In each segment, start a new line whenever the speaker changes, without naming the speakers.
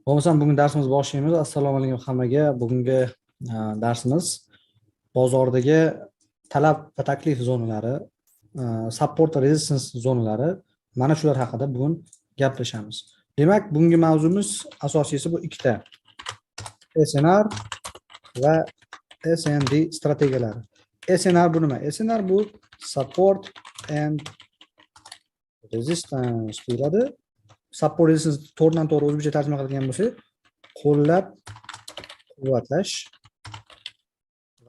Bo'lmasam bugun darsimizni boshlaymiz. Assalomu alaykum hammaga. Bugungi darsimiz bozordagi talab va taklif zonalari, support va resistance zonalari, mana shular haqida bugun gaplashamiz. Demak, bugungi mavzumiz asosiysi bu ikkita SNR va SND strategiyalari. SNR bu nima? SNR bu support and resistance deyiladi. Support resistance to'g'ridan to'g'ri o'zbekcha tarjima qilgan bo'lsak, qo'llab quvvatlash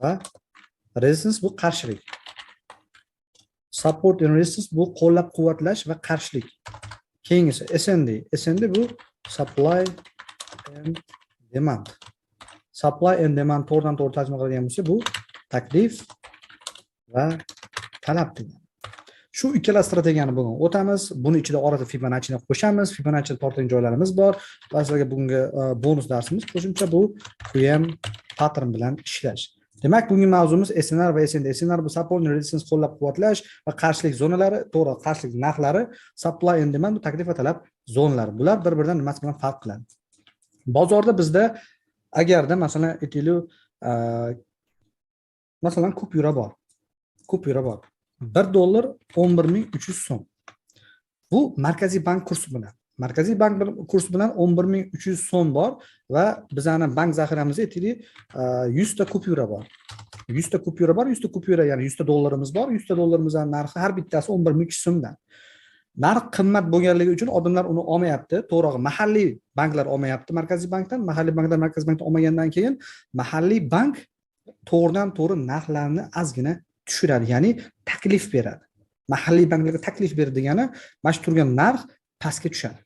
va resistance bu qarshilik. Support and resistance bu qo'llab quvvatlash va qarshilik. Keyingisi SND. SND bu supply and demand. Supply and demand to'g'ridan to'g'ri tarjima qilgan bo'lsa, bu taklif va talab degan. Shu ikkala strategiyani bugun o'tamiz. Buni ichida orada Fibonacci'ni qo'shamiz. Fibonacci tortgan joylarimiz bor. Va sizlarga bugungi bonus darsimiz qo'shimcha bu QM pattern bilan ishlash. Demak, bugungi mavzumiz SNR va SND. SNR bu support and resistance qo'llab-quvvatlash va qarshilik zonalari, to'g'ri qarshilik narxlari, supply and demand bu taklif va talab zonalari. Bular bir-biridan nimasi bilan farq qiladi? Bozorda bizda agarda masalan aytaylik, masalan kupyura bor. Kupyura bor. $1 11.300 so'm. Bu Markaziy bank kursi bilan. Markaziy bank kursi bilan 11.300 so'm bor va bizning bank zaxiramizda aytaylik 100 ta kupyura bor. 100 ta kupyura bor, 100 ta kupyura, ya'ni 100 ta dollarimiz bor. 100 ta dollarimizning narxi har bittasi 11.300 so'mdan. Narx qimmat bo'lganligi uchun odamlar uni olmayapti. To'g'ri, mahalliy banklar olmayapti Markaziy bankdan. Mahalliy banklar Markaziy bankdan olmagandan keyin mahalliy bank to'g'ridan to'g'ri narxlarni ozgina tushiradi, ya'ni taklif beradi. Mahalliy banklarga taklif berdi degani, mana shu turgan narx pastga tushadi.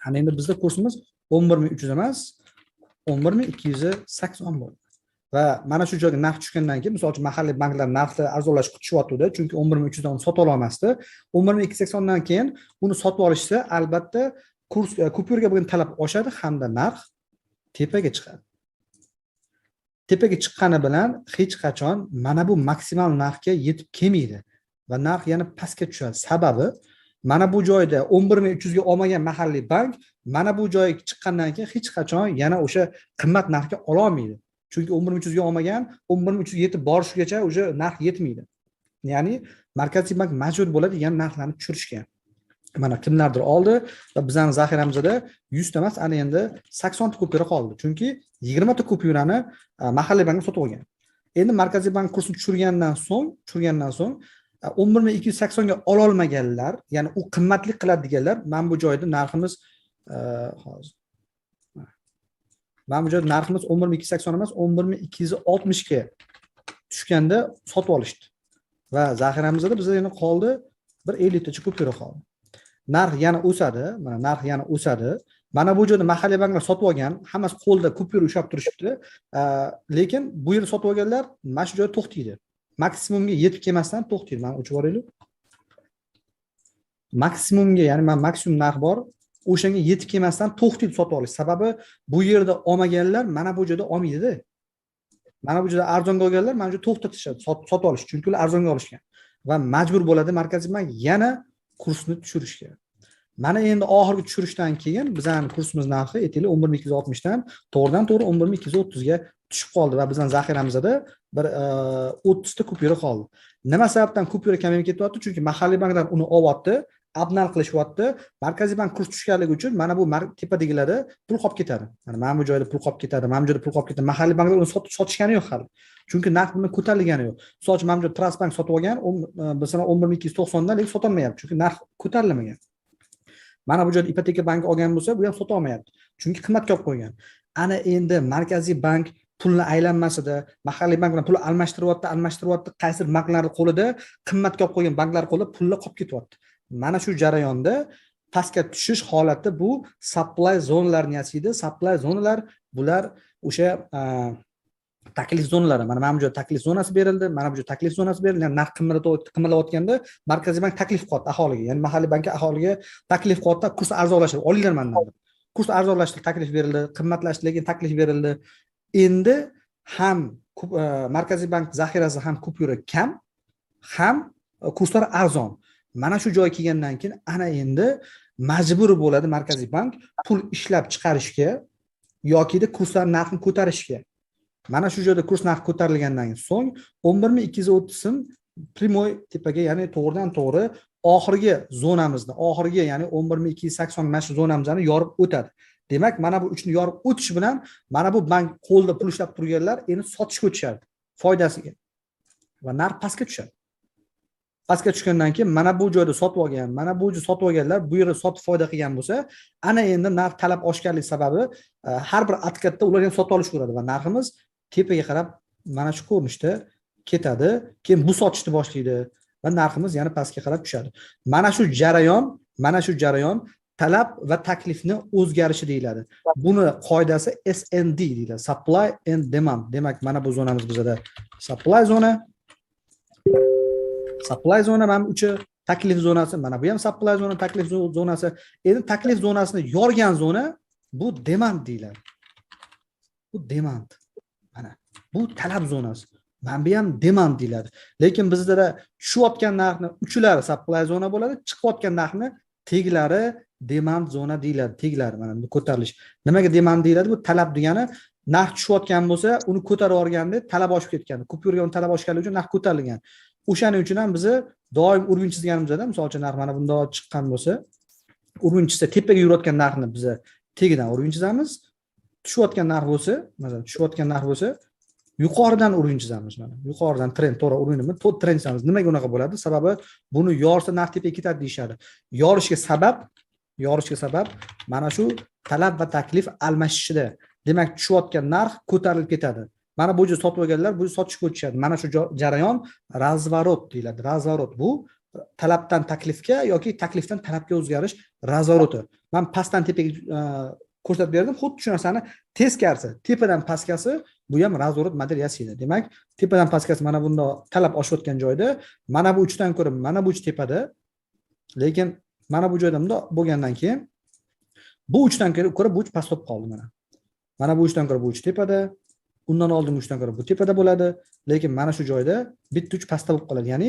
Ana endi bizda kursimiz 11.300 emas, 11.280 bo'ldi. Va mana shu joyga narx tushgandan keyin, masalan, mahalliy banklar narxni arzonlashib kutishyapti, chunki 11.300 dan sota olmasdi. 11.280 dan keyin uni sotib olishsa, albatta kurs kupyuraga bo'lgan talab oshadi hamda narx tepaga chiqadi. Tepaga chiqqani bilan hech qachon mana bu maksimal narxga yetib kelmaydi va narx yana pastga tushadi. Sababi mana bu joyda 11.300 ga olmagan mahalliy bank mana bu joyga chiqqandan keyin hech qachon yana o'sha qimmat narxga ola olmaydi. Chunki 11.300 ga olmagan 11.300 ga yetib borishgacha o'sha narx yetmaydi. Ya'ni Markaziy bank majbur bo'ladi yana narxlarni tushirishga. Mana kimlardir oldi va bizning zaxiramizda 100 ta emas, ana endi 80 ta kupyura qoldi. Chunki 20 ta kupyurani mahalliy bankga sotib olgan. Endi Markaziy bank kursini tushirgandan so'ng 11.280 ga ola olmaganlar, ya'ni u qimmatlik qiladi deganlar, mana bu joyda narximiz hozir. Mana bu joyda narximiz 11.280 emas, 11.260 ga tushganda sotib olishdi. Va zaxiramizda bizda yana qoldi bir 50 tacha kupyura qoldi. Narx yana o'sadi, mana narx yana o'sadi. Mana bu joyda mahalliy banklar sotib olgan, hammasi qo'lda kupyura ushlab turishibdi. Lekin bu yerda sotib olganlar mana shu joyda to'xtaydi. Maksimumga yetib kelmasdan to'xtaydi. Mana o'chib boraylik. Maksimumga, ya'ni mana maksimum narx bor, o'shanga yetib kelmasdan to'xtaydi sotib olish. Sababi bu yerda olmaganlar mana bu joyda olmaydi-da. Mana bu joyda arzonga olganlar mana shu to'xtatishadi, sotib olish, chunki ular arzonga olishgan. Va majbur bo'ladi Markaziy bank yana kursni tushirishga. Mana endi oxirgi tushirishdan keyin bizning kursimiz narxi aytaylik 11.260 dan to'g'ridan to'g'ri 11.230 ga tushib qoldi va bizning zaxiramizda bir 30 ta kupyura qoldi. Nima sababdan kupyura kamayib ketyapti? Chunki mahalliy banklar uni olyapti, abnal qilishyapti. Markaziy bank kurs tushganligi uchun mana bu tepadagilarda pul qolib ketadi. Mana bu joyda pul qolib ketadi, mana bu joyda pul qolib ketadi. Mahalliy banklar uni sotishgani yo'q hali. Chunki narx bilan ko'tarilgani yo'q. Masalan, mana bu joyda Transbank sotib olgan, masalan 11.290 dan lekin sota olmayapti, chunki narx ko'tarilmagan. Mana bu joyda ipoteka banki olgan bo'lsa, bu ham sota olmayapti. Chunki qimmatga olib qo'ygan. Ana endi Markaziy bank pulni aylanmasida mahalliy bank bilan pul almashtiryapti, qaysi banklarning qo'lida qimmatga olib qo'ygan banklar qo'lida pullar qolib ketyapti. Mana shu jarayonda pastga tushish holati bu supply zonalarni yasaydi. Supply zonalar bular o'sha taklif zonalari. Mana bu joyda taklif zonasi berildi, mana bu joyda taklif zonasi berildi. Ya'ni narx qimmatlayotganda Markaziy bank taklif qilyapti aholiga, ya'ni mahalliy bankka aholiga taklif qilyapti, kurs arzonlashtirib olinglar mendan. Kurs arzonlashtirib taklif berildi, qimmatlashdi, lekin taklif berildi. Endi ham Markaziy bank zaxirasi ham kupyura kam, ham kurslar arzon. Mana shu joy kelgandan keyin ana endi majbur bo'ladi Markaziy bank pul ishlab chiqarishga yoki kurslar narxini ko'tarishga. Mana shu joyda kurs narxi ko'tarilgandan so'ng 11230 so'm primoy tepaga, ya'ni to'g'ridan to'g'ri oxirgi zonamizni, oxirgi ya'ni 11280 mana shu zonamizni yorib o'tadi. Demak, mana bu uchni yorib o'tish bilan mana bu bank qo'lda pul ishlab turganlar endi sotishga o'tishadi foydasiga. Va narx pastga tushadi. Pastga tushgandan keyin mana bu joyda sotib olgan, mana bu joyda sotib olganlar bu yerda sotib foyda qilgan bo'lsa, ana endi narx talab oshganlik sababi har bir adkatda ular ham sotib olishadi va narximiz tepaga qarab mana shu ko'rinishda ketadi. Keyin bu sotishni boshlaydi va narximiz yana pastga qarab tushadi. Mana shu jarayon talab va taklifni o'zgarishi deyiladi. Buni qoidasi SND deyiladi. Supply and demand. Demak, mana bu zonamiz bizda supply zona. Supply zona mana uchi, taklif zonasi, mana bu ham supply zona, taklif zonasi. Endi taklif zonasini yorgan zona bu demand deyiladi. Bu demand. Mana bu talab zonasi. Mana bu ham demand deyiladi. Lekin bizda tushayotgan narxni uchlari supply zona bo'ladi, chiqayotgan narxni teglari demand zona deyiladi. Teglari mana bu ko'tarilish. Nimaga demand deyiladi? Bu talab degani narx tushayotgan bo'lsa, uni ko'tarib olganda talab oshib ketgan. Kupyurga uni talab oshganligi uchun narx ko'tarilgan. O'shaning uchun ham biz doim urg'u chizganimizda, masalan uchun narx mana bunday chiqqan bo'lsa, urg'u chizsa tepaga yurayotgan narxni biz tegidan urg'u chizamiz. Tushayotgan narx bo'lsa, masalan, tushayotgan narx bo'lsa, yuqoridan urg'u chizamiz mana. Yuqoridan trend, to'g'ri urg'uni, trend chizamiz. Nimaga unaqa bo'ladi? Sababi buni yorsa narx tepaga ketadi deyshadi. Yorishga sabab mana shu talab va taklif almashishida. Demak, tushayotgan narx ko'tarilib ketadi. Mana bu joy sotib olganlar bu sotishga o'tishadi. Mana shu jarayon razvorot deyiladi. Razvorot bu talabdan taklifga yoki taklifdan talabga o'zgarish razvoroti. Men pastdan tepaga ko'rsatib berdim. Xuddi shu narsani teskarisi, tepadan pastgasi bu ham razvorot model yasaydi. Demak, tepadan pastgasi mana bunda talab oshayotgan joyda, mana bu uchdan ko'ra mana bu uch tepada. Lekin mana bu joyda bunda bo'lgandan keyin bu uchdan ko'ra bu uch past bo'lib qoldi mana. Mana bu uchdan ko'ra bu uch tepada. Undan oldin uchdan ko'ra bu tepada bo'ladi, lekin mana shu joyda bitta uch pastda bo'lib qoladi. Ya'ni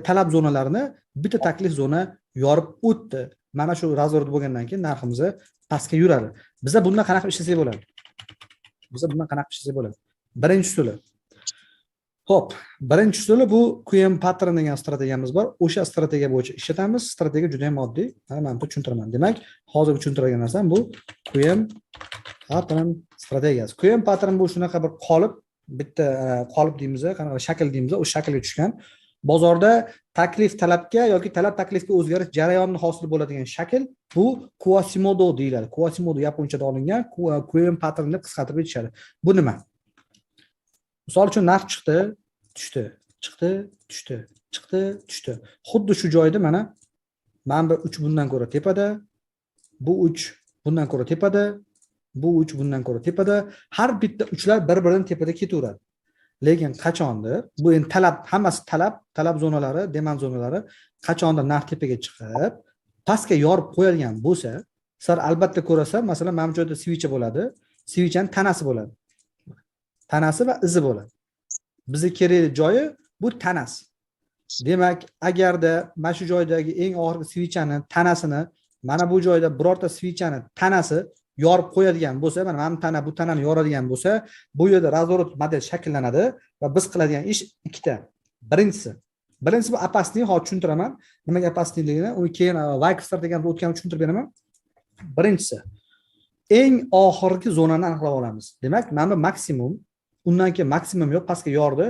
talab zonalarini bitta taklif zona yorib o'tdi. Mana shu razvorot bo'lgandan keyin narximiz pastga yuradi. Bizda bundan qanaqa ishlasak bo'ladi? Birinchi usuli. Xo'p, birinchi usuli bu QM pattern degan strategiyamiz bor. O'sha strategiya bo'yicha ishlatamiz. Strategiya juda ham oddiy. Mana buni tushuntiraman. Demak, hozir tushuntirgan narsam bu QM pattern strategiyasi. QM pattern bu shunaqa bir qolip, bitta qolip deymiz, qanaqa shakl deymiz, o'sha shaklga tushgan. Bozorda taklif talabga yoki talab taklifga o'zgarish jarayoni hosil bo'ladigan shakl bu Quasimodo deyiladi. Quasimodo yaponchada olingan QM pattern deb qisqartirib aytishadi. Bu nima? Misol uchun narx chiqdi, tushdi, chiqdi, tushdi, chiqdi, tushdi. Xuddi shu joyda mana bu 3 bundan ko'ra tepada, bu 3 bundan ko'ra tepada, bu 3 bundan ko'ra tepada. Har bitta uchlar bir-biridan tepada ketaveradi. Lekin qachondir bu endi hammasi talab zonalari, demand zonalari qachondir narx tepaga chiqib, pastga yorib qo'yilgan bo'lsa, sizlar albatta ko'rasiz, masalan, mana bu joyda svicha bo'ladi. Svichaning tanasi bo'ladi. Tanasi va izi bo'ladi. Bizga kerakli joyi bu tanasi. Demak, agarda mana shu joydagi eng oxirgi svichani tanasini, mana bu joyda birorta svichani tanasi yorib qo'yadigan bo'lsa, mana bu tanani yoradigan bo'lsa, bu yerda razvorot model shakllanadi va biz qiladigan ish ikkita. Birinchisi bu opasniy, hozir tushuntiraman. Nimaga opasniyligini, uni keyin Vayk strategiyamizda o'tganimda tushuntirib beraman. Birinchisi eng oxirgi zonani aniqlab olamiz. Demak, mana bu maksimum, undan keyin maksimum yo'q, pastga yordi.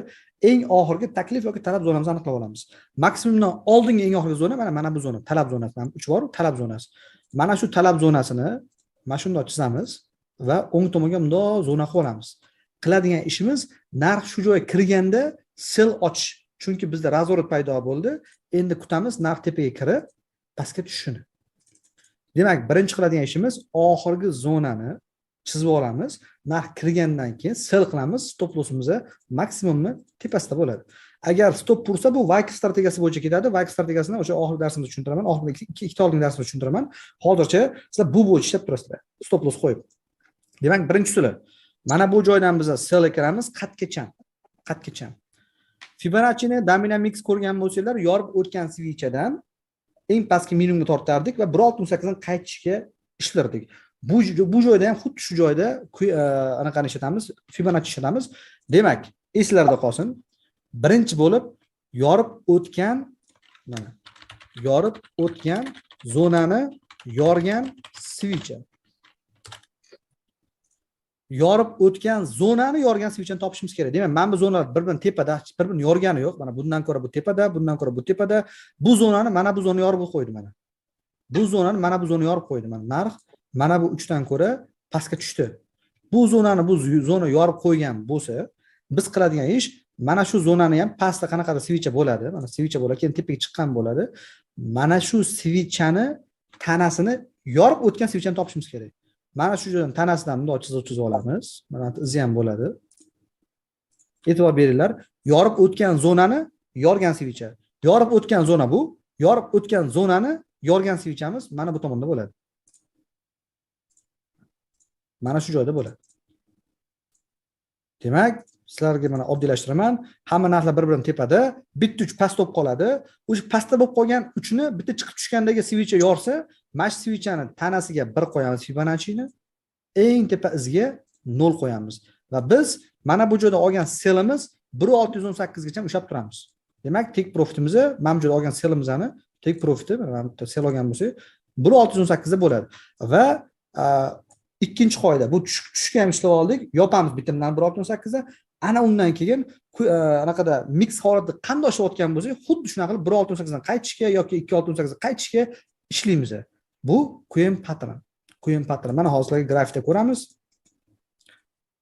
Eng oxirgi taklif yoki talab zonamizni aniqlab olamiz. Maksimumdan oldingi eng oxirgi zona mana bu zona, talab zonasi. Mana 3 bor, talab zonasi. Mana shu talab zonasini mana shunday chizamiz va o'ng tomonga bunday zona qilib olamiz. Qiladigan ishimiz narx shu joyga kirganda sell ochish. Chunki bizda razvorot paydo bo'ldi. Endi kutamiz narx tepaga kirib pastga tushishini. Demak, birinchi qiladigan ishimiz oxirgi zonani chizib olamiz. Narx kirgandan keyin sell qilamiz. Stop lossimiz maksimumni tepasida bo'ladi. Agar stop tursa, bu Vayk strategiyasi bo'yicha ketadi. Vayk strategiyasini o'sha oxirgi darsimizda tushuntiraman. Oxirgi ikkita oldingi darsda tushuntiraman. Hozircha sizlar bu bo'yicha ishlab turasizlar. Stop loss qo'yib. Demak, birinchi usuli. Mana bu joydan biz sell kiramiz qatgacha. Fibonacci'ni Dynamics ko'rgan bo'lsanglar, yorib o'tgan switchadan eng pastki minimumga tortardik va 1.68 dan qaytishga ishlardik. Bu joyda ham xuddi shu joyda anaqani ishlatamiz, Fibonacci ishlatamiz. Demak, eslarda qolsin. Birinchi bo'lib yorib o'tgan mana yorib o'tgan zonani yorgan switch. Yorib o'tgan zonani yorgan switchni topishimiz kerak. Demak, mana bu zonalar bir-birini tepada, bir-birini yorgani yo'q. Mana bundan ko'ra bu tepada, bundan ko'ra bu tepada. Bu zonani mana bu zona yorib qo'ydi mana. Bu zonani mana bu zona yorib qo'ydi mana. Narx mana bu 3 dan ko'ra pastga tushdi. Bu zonani bu zona yorib qo'ygan bo'lsa, biz qiladigan ish mana shu zonani ham pastda qanaqadir switch bo'ladi. Mana switch bo'ladi, keyin tepaga chiqqan bo'ladi. Mana shu switchani tanasini yorib o'tgan switchni topishimiz kerak. Mana shu joydan tanasidan bunday chizib olamiz. Mana izi ham bo'ladi. E'tibor beringlar. Yorib o'tgan zonani yorgan switch. Yorib o'tgan zona bu. Yorib o'tgan zonani yorgan switchamiz mana bu tomonda bo'ladi. Mana shu joyda bo'ladi. Demak, sizlarga mana oddiylashtiraman. Hamma narsalar bir-birining tepada, bitta uch past bo'lib qoladi. O'sha pastda bo'lib qolgan uchni bitta chiqib tushgandagi switch yorsa, mash switchani tanasiga 1 qo'yamiz Fibonacci'ni, eng tepa iziga 0 qo'yamiz va biz mana bu joyda olgan selimiz 1618 gacha ushlab turamiz. Demak, tek profitimizni mana bu joyda olgan selimizni, tek profiti, mana bu sel olgan bo'lsak, 1618 da bo'ladi va ikkinchi qoida, bu tushga ham ishlab oldik, yopamiz bitimdan 1.68 da. Ana undan keyin anaqada mix holatda qanday ishlayotgan bo'lsak, xuddi shunaqa qilib 1.68 dan qaytishga yoki 2.68 ga qaytishga ishlaymiz. Bu Qm patron. Qm patron. Mana hozirgi grafikda ko'ramiz.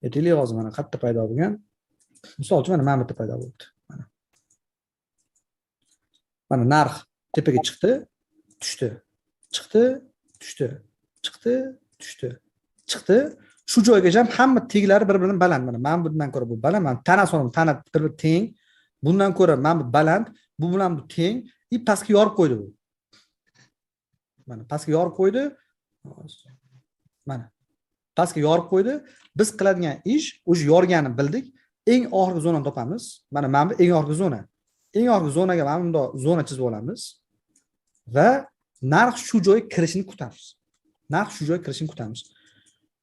Aytaylik hozir mana qayerda paydo bo'lgan. Misol uchun mana bu yerda paydo bo'ldi. Mana narx tepaga chiqdi, tushdi. Chiqdi, tushdi. Chiqdi, tushdi. Chiqdi. Shu joygacha hamma teglari bir-biridan baland. Mana bundan ko'ra bu baland, mana tana sonim, tana bir-bir teng. Bundan ko'ra mana bu baland, bu bilan bu teng. Pastga yorib qo'ydi bu. Mana pastga yorib qo'ydi. Mana pastga yorib qo'ydi. Biz qiladigan ish o'sha yorganini bildik. Eng oxirgi zonani topamiz. Mana bu eng oxirgi zona. Eng oxirgi zonaga mana bunday zona chizib olamiz va narx shu joyga kirishini kutamiz. Narx shu joyga kirishini kutamiz.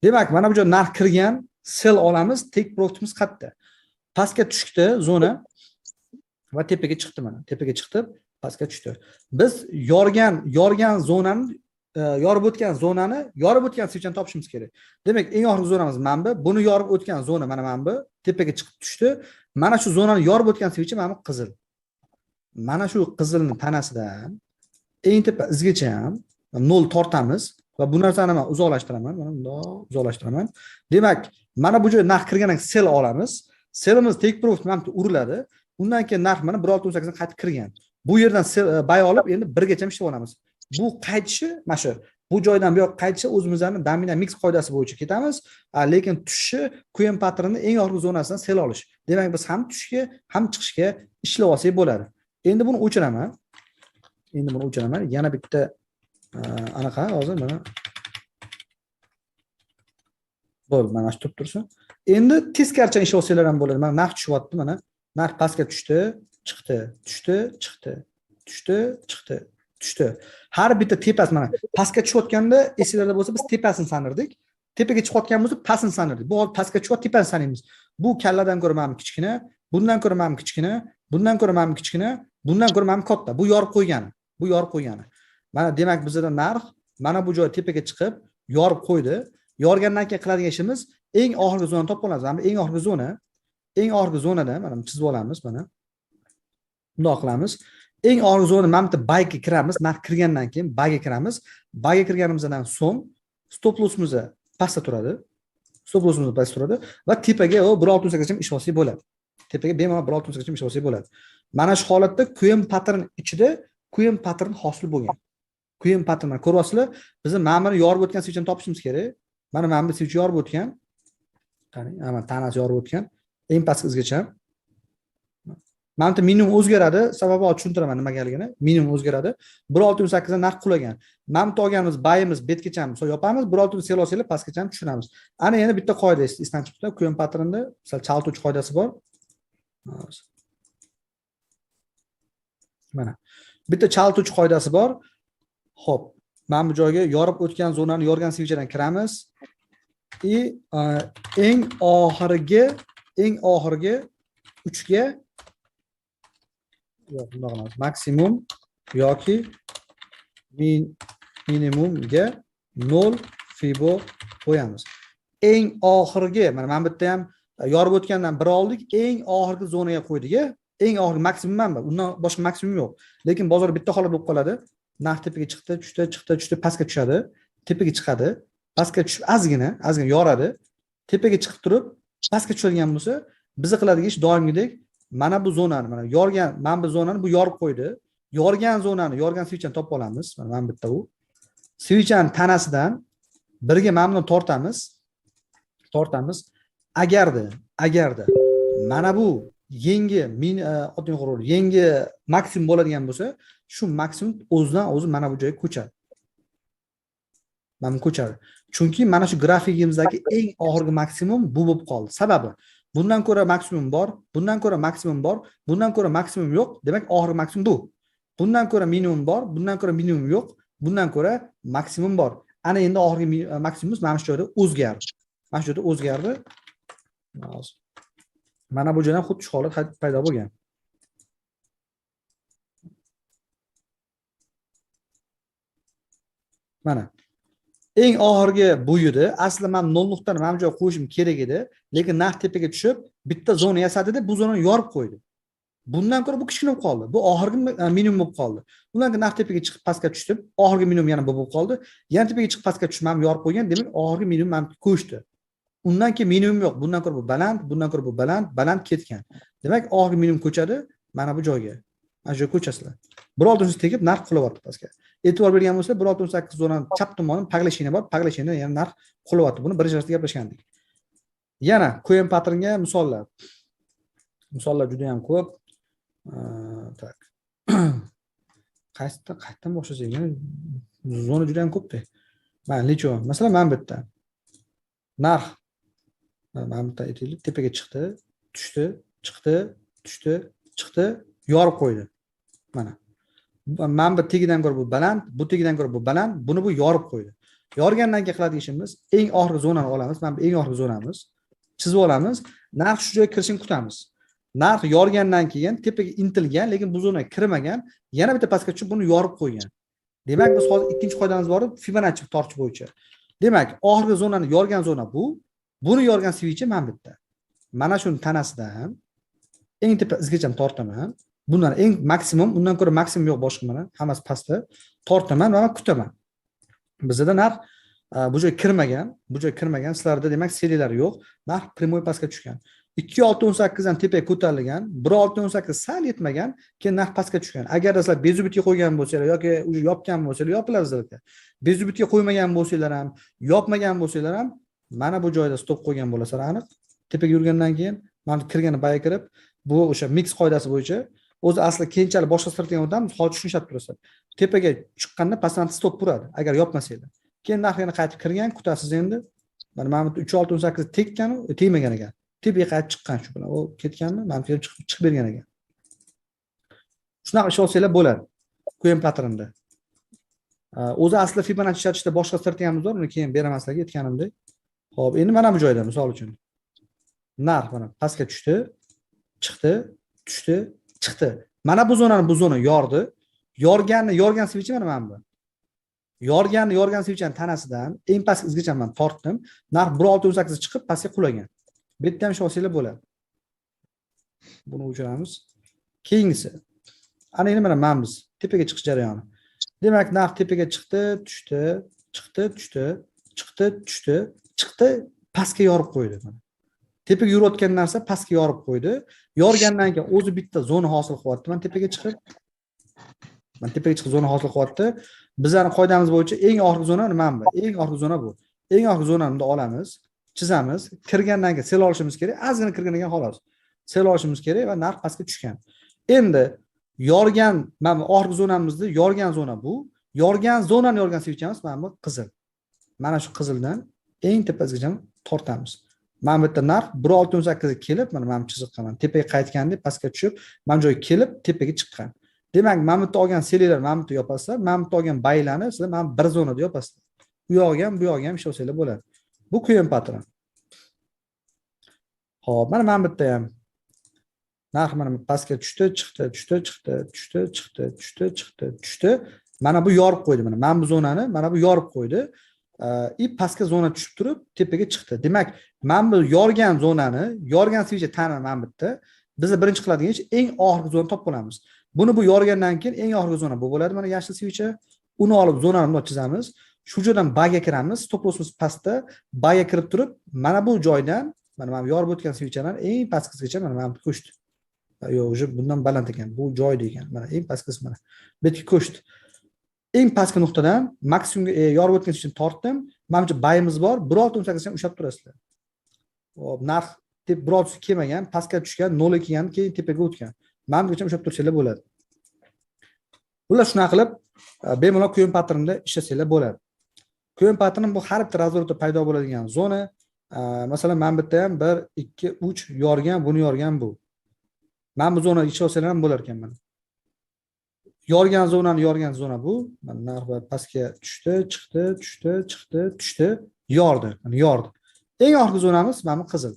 Demak, mana bu joyda narx kirgan, sell olamiz, tek profitimiz qayerda? Pastga tushdi zona va tepaga chiqdi mana. Tepaga chiqdi, pastga tushdi. Biz yorgan zonani, yorib o'tgan zonani, yorib o'tgan switchni topishimiz kerak. Demak, eng oxirgi zonamiz mana bu. Buni yorib o'tgan zona mana bu. Tepaga chiqib tushdi. Mana shu zonani yorib o'tgan switch mana bu qizil. Mana shu qizilning tanasidan eng tepa izgacha ham 0 tortamiz va bu narsani men uzoqlashtiraman. Mana bunday uzoqlashtiraman. Demak, mana bu joyga narx kirgandan sell olamiz. Sellimiz take profit mana bu uriladi. Undan keyin narx mana 1.68 dan qaytib kirgan. Bu yerdan bay olib, endi 1 gacha ishlab olamiz. Bu qaytishi mana shu. Bu joydan bu yoqqa qaytishi o'zimizning Dynamics qoidasi bo'yicha ketamiz, lekin tushishi Qm patronni eng oxirgi zonasidan sell olish. Demak, biz ham tushishga, ham chiqishga ishlab olsak bo'ladi. Endi buni o'chiraman. Yana bitta anaqa hozir mana bo'ldi, mana shu tursin. Endi teskarcha ishlab olsanglar ham bo'ladi. Mana narx tushyapti, mana narx pastga tushdi, chiqdi, tushdi, chiqdi, tushdi, chiqdi, tushdi. Har bitta tepasi mana pastga tushayotganda esingizda bo'lsa biz tepasini sanardik. Tepaga chiqayotgan bo'lsa pastini sanardik. Bu hozir pastga tushyapti, tepasini sanaymiz. Bu kalladan ko'ra mana kichkina, bundan ko'ra mana kichkina, bundan ko'ra mana kichkina, bundan ko'ra mana katta. Bu yorib qo'ygani. Bu yorib qo'ygani. Mana demak bizda narx mana bu joy tepaga chiqib yorib qo'ydi. Yorgandan keyin qiladigan ishimiz eng oxirgi zonani topib olamiz. Mana eng oxirgi zonada mana chizib olamiz mana. Bunday qilamiz. Eng oxirgi zona mana bitta bayga kiramiz. Narx kirgandan keyin bayga kiramiz. Bayga kirganimizdan so'ng stop lossimiz pastda turadi. Stop lossimiz pastda turadi va tepaga 1.68 gacha ish olsak bo'ladi. Tepaga bemalol 1.68 gacha ish olsak bo'ladi. Mana shu holatda Qm patron ichida Qm patron hosil bo'lgan. Qm patronni ko'ryapsizlar. Bizni mana buni yorib o'tgan switchni topishimiz kerak. Mana bu switch yorib o'tgan. Qarang, mana tanasi yorib o'tgan. Eng pastki izgacha. Mana bu minimum o'zgaradi. Sababi tushuntiraman nimagaligini. Minimum o'zgaradi. 1.68 dan narx qulagan. Mana bu olganimiz bayimiz betgacha yopamiz. 1.6 sel olsanglar pastgacha tushunamiz. Ana yana bitta qoida esdan chiqdi. Qm patronda sal chaltuvchi qoidasi bor. Mana. Bitta chaltuvchi qoidasi bor. Xo'p, mana bu joyga yorib o'tgan zonani yorgan switchdan kiramiz. Eng oxirgi 3 ga maksimum yoki minimumga 0 fibo qo'yamiz. Eng oxirgi, mana bu yerda ham yorib o'tgandan bir oldik, eng oxirgi zonaga qo'ydik. Eng oxirgi maksimum mana, undan boshqa maksimum yo'q. Lekin bozor bitta holat bo'lib qoladi. Narx tepaga chiqdi, tushdi, pastga tushadi, tepaga chiqadi, pastga tushib ozgina yoradi, tepaga chiqib turib, pastga tushadigan bo'lsa, biz qiladigan ish doimgidek mana bu zonani, mana yorgan, mana bu zonani bu yorib qo'ydi. Yorgan zonani, yorgan switchni topib olamiz. Mana bitta u. Switchning tanasidan birga mana buni tortamiz. Agarda mana bu yangi yangi maksimum bo'ladigan bo'lsa, shu maksimum o'zidan o'zi mana bu joyga ko'chadi. Mana bu ko'chadi. Chunki mana shu grafikimizdagi eng oxirgi maksimum bu bo'lib qoldi. Sababi bundan ko'ra maksimum bor, bundan ko'ra maksimum bor, bundan ko'ra maksimum yo'q. Demak, oxirgi maksimum bu. Bundan ko'ra minimum bor, bundan ko'ra minimum yo'q, bundan ko'ra maksimum bor. Ana endi oxirgi maksimumimiz mana shu joyda o'zgardi. Mana bu joydan xuddi shu holat paydo bo'lgan. Mana eng oxirgi bu edi. Aslida men 0 nuqtani mana bu joyga qo'yishim kerak edi, lekin narx tepaga tushib, bitta zona yasadi-da, bu zonani yorib qo'ydi. Bundan ko'ra bu kichkina bo'lib qoldi. Bu oxirgi minimum bo'lib qoldi. Undan keyin narx tepaga chiqib pastga tushdi. Oxirgi minimum yana bu bo'lib qoldi. Yana tepaga chiqib pastga tushib, men yorib qo'ygan, demak oxirgi minimum ham ko'chdi. Undan keyin minimum yo'q. Bundan ko'ra bu baland, bundan ko'ra bu baland ketgan. Demak, oxirgi minimum ko'chadi mana bu joyga. Mana shu ko'chasizlar. 1.6 tegib narx qulayapti pastga. E'tibor bergan bo'lsa, 1.68 zonani chap tomoni paglashini bor, paglashini yana narx qulayapti. Buni birinchi darsda gaplashgandik. Yana QM patronga misollar. Misollar juda ham ko'p. Tak. Qayerdan boshlasak, zona juda ham ko'p-da. Mana lecho, masalan, men bitta narx mana bitta aytaylik, tepaga chiqdi, chiqdi, yorib qo'ydi. Mana. Men bu tegidan ko'ra bu baland, bu tegidan ko'ra bu baland, buni bu yorib qo'ydi. Yorgandan keyin qiladigan ishimiz, eng oxirgi zonani olamiz. Mana bu eng oxirgi zonamiz. Chizib olamiz. Narx shu joyga kirishini kutamiz. Narx yorgandan keyin tepaga intilgan, lekin bu zonaga kirmagan, yana bitta pastga tushib buni yorib qo'ygan. Demak, biz hozir ikkinchi qoidamiz bor, Fibonacci tortish bo'yicha. Demak, oxirgi zonani yorgan zona bu. Buni yorgan switchi mana bitta. Mana shuni tanasidan eng tepa izgacha tortaman. Bundan eng maksimum, undan ko'ra maksimum yo'q boshqa mana, hammasi pastda. Tortaman va kutaman. Bizda narx bu joyga kirmagan, sizlarda demak seriyalar yo'q. Narx primoy pastga tushgan. 2.618 dan tepaga ko'tarilgan, 1.618 sal yetmagan, keyin narx pastga tushgan. Agar sizlar bezubitga qo'ygan bo'lsanglar yoki uje yopgan bo'lsanglar, yopiladi sizlarga. Bezubitga qo'ymagan bo'lsanglar ham, yopmagan bo'lsanglar ham mana bu joyda stop qo'ygan bo'lasizlar aniq. Tepaga yurgandan keyin mana kirgani baya kirib, bu o'sha mix qoidasi bo'yicha o'zi asli keyinchalik boshqa strategiya o'tamiz, hozir tushunishib turasizlar. Tepaga chiqqanda pastdan stop turadi, agar yopmasanglar. Keyin narx yana qaytib kirgan, kutasiz endi. Mana bu 3.618 tekkan, tegmagan ekan. Tepaga qaytib chiqqan shu bilan. U ketganmi? Mana kelib chiqib bergan ekan. Shunaqa ish olsanglar bo'ladi. QM patronda. O'zi asli Fibonacci ishlatishda boshqa strategiyamiz bor, uni keyin beraman sizlarga aytganimdek. Xo'p, endi mana bu joyda misol uchun narx mana pastga tushdi, chiqdi. Mana bu zona yordi. Yorgan switch mana bu. Yorgan switchning tanasidan eng past izgacha men tortdim. Narx 1.618 chiqib pastga qulagan. Bu yerda ham shosiylar bo'ladi. Buni o'chiramiz. Keyingisi. Ana endi mana biz tepaga chiqish jarayoni. Demak, narx tepaga chiqdi, chiqdi, pastga yorib qo'ydi. Tepaga yurayotgan narsa pastga yorib qo'ydi. Yorgandan keyin o'zi bitta zona hosil qilyapti. Men tepaga chiqib zona hosil qilyapti. Bizlarning qoidamiz bo'yicha eng oxirgi zona nima bu? Eng oxirgi zona bu. Eng oxirgi zonani olamiz, chizamiz. Kirgandan keyin sel olishimiz kerak. Ozgina kirgandan keyin xolos. Sel olishimiz kerak va narx pastga tushgan. Endi yorgan, mana oxirgi zonamizda yorgan zona bu. Yorgan zonani yorgan switchimiz mana bu qizil. Mana shu qizildan eng tepasigacha tortamiz. Mana bu yerda narx 1.618 ga kelib, mana chiziq qilaman. Tepaga qaytganda pastga tushib, mana joyga kelib tepaga chiqqan. Demak, mana bu yerda olgan selinglar mana bu yerda yopasizlar, mana bu yerda olgan baylarni sizlar mana bir zonada yopasizlar. Bu yog'iga ham, bu yog'iga ham ishlasanglar bo'ladi. Bu quyon patron. Xo'p, mana bu yerda ham narx mana pastga tushdi, chiqdi, tushdi, chiqdi, tushdi, chiqdi, tushdi, chiqdi, tushdi. Mana bu yorib qo'ydi mana bu zonani, mana bu yorib qo'ydi. Pastga zona tushib turib, tepaga chiqdi. Demak, mana bu yorgan zonani, yorgan switchni tanini mana bu yerda. Biz birinchi qiladigan ish eng oxirgi zonani topib olamiz. Buni bu yorgandan keyin eng oxirgi zona bu bo'ladi. Mana yashil switchi. Uni olib zonani bunday chizamiz. Shu joydan bagga kiramiz. Stop lossimiz pastda. Bagga kirib turib, mana bu joydan, mana yorib o'tgan switchdan eng pastgacha mana bu ko'chdi. Yo'q, уже bundan baland ekan. Bu joyda ekan. Mana eng pastki qismi mana. Bu yerga ko'chdi. Eng pastki nuqtadan maksimumga yorib o'tgan uchun tortdim. Menimcha bayimiz bor. 1.68 gacha ushlab turasizlar. Hop, narx deb 1.6 kelmagan, pastga tushgan, 0 kelgan, keyin tepaga o'tgan. Menimcha ushlab tursanglar bo'ladi. Bular shunaqa qilib bemalol quyon patronda ishlasanglar bo'ladi. Quyon patron bu har bitta razvorda paydo bo'ladigan zona. Masalan, men bu yerda ham 1, 2, 3 yorgan, buni yorgan bu. Men bu zonada ishlasanglar ham bo'lar ekan mana. Yorgan zona bu. Mana narx pastga tushdi, chiqdi, tushdi, chiqdi, tushdi, yordi. Mana yordi. Eng oxirgi zonamiz mana bu qizil.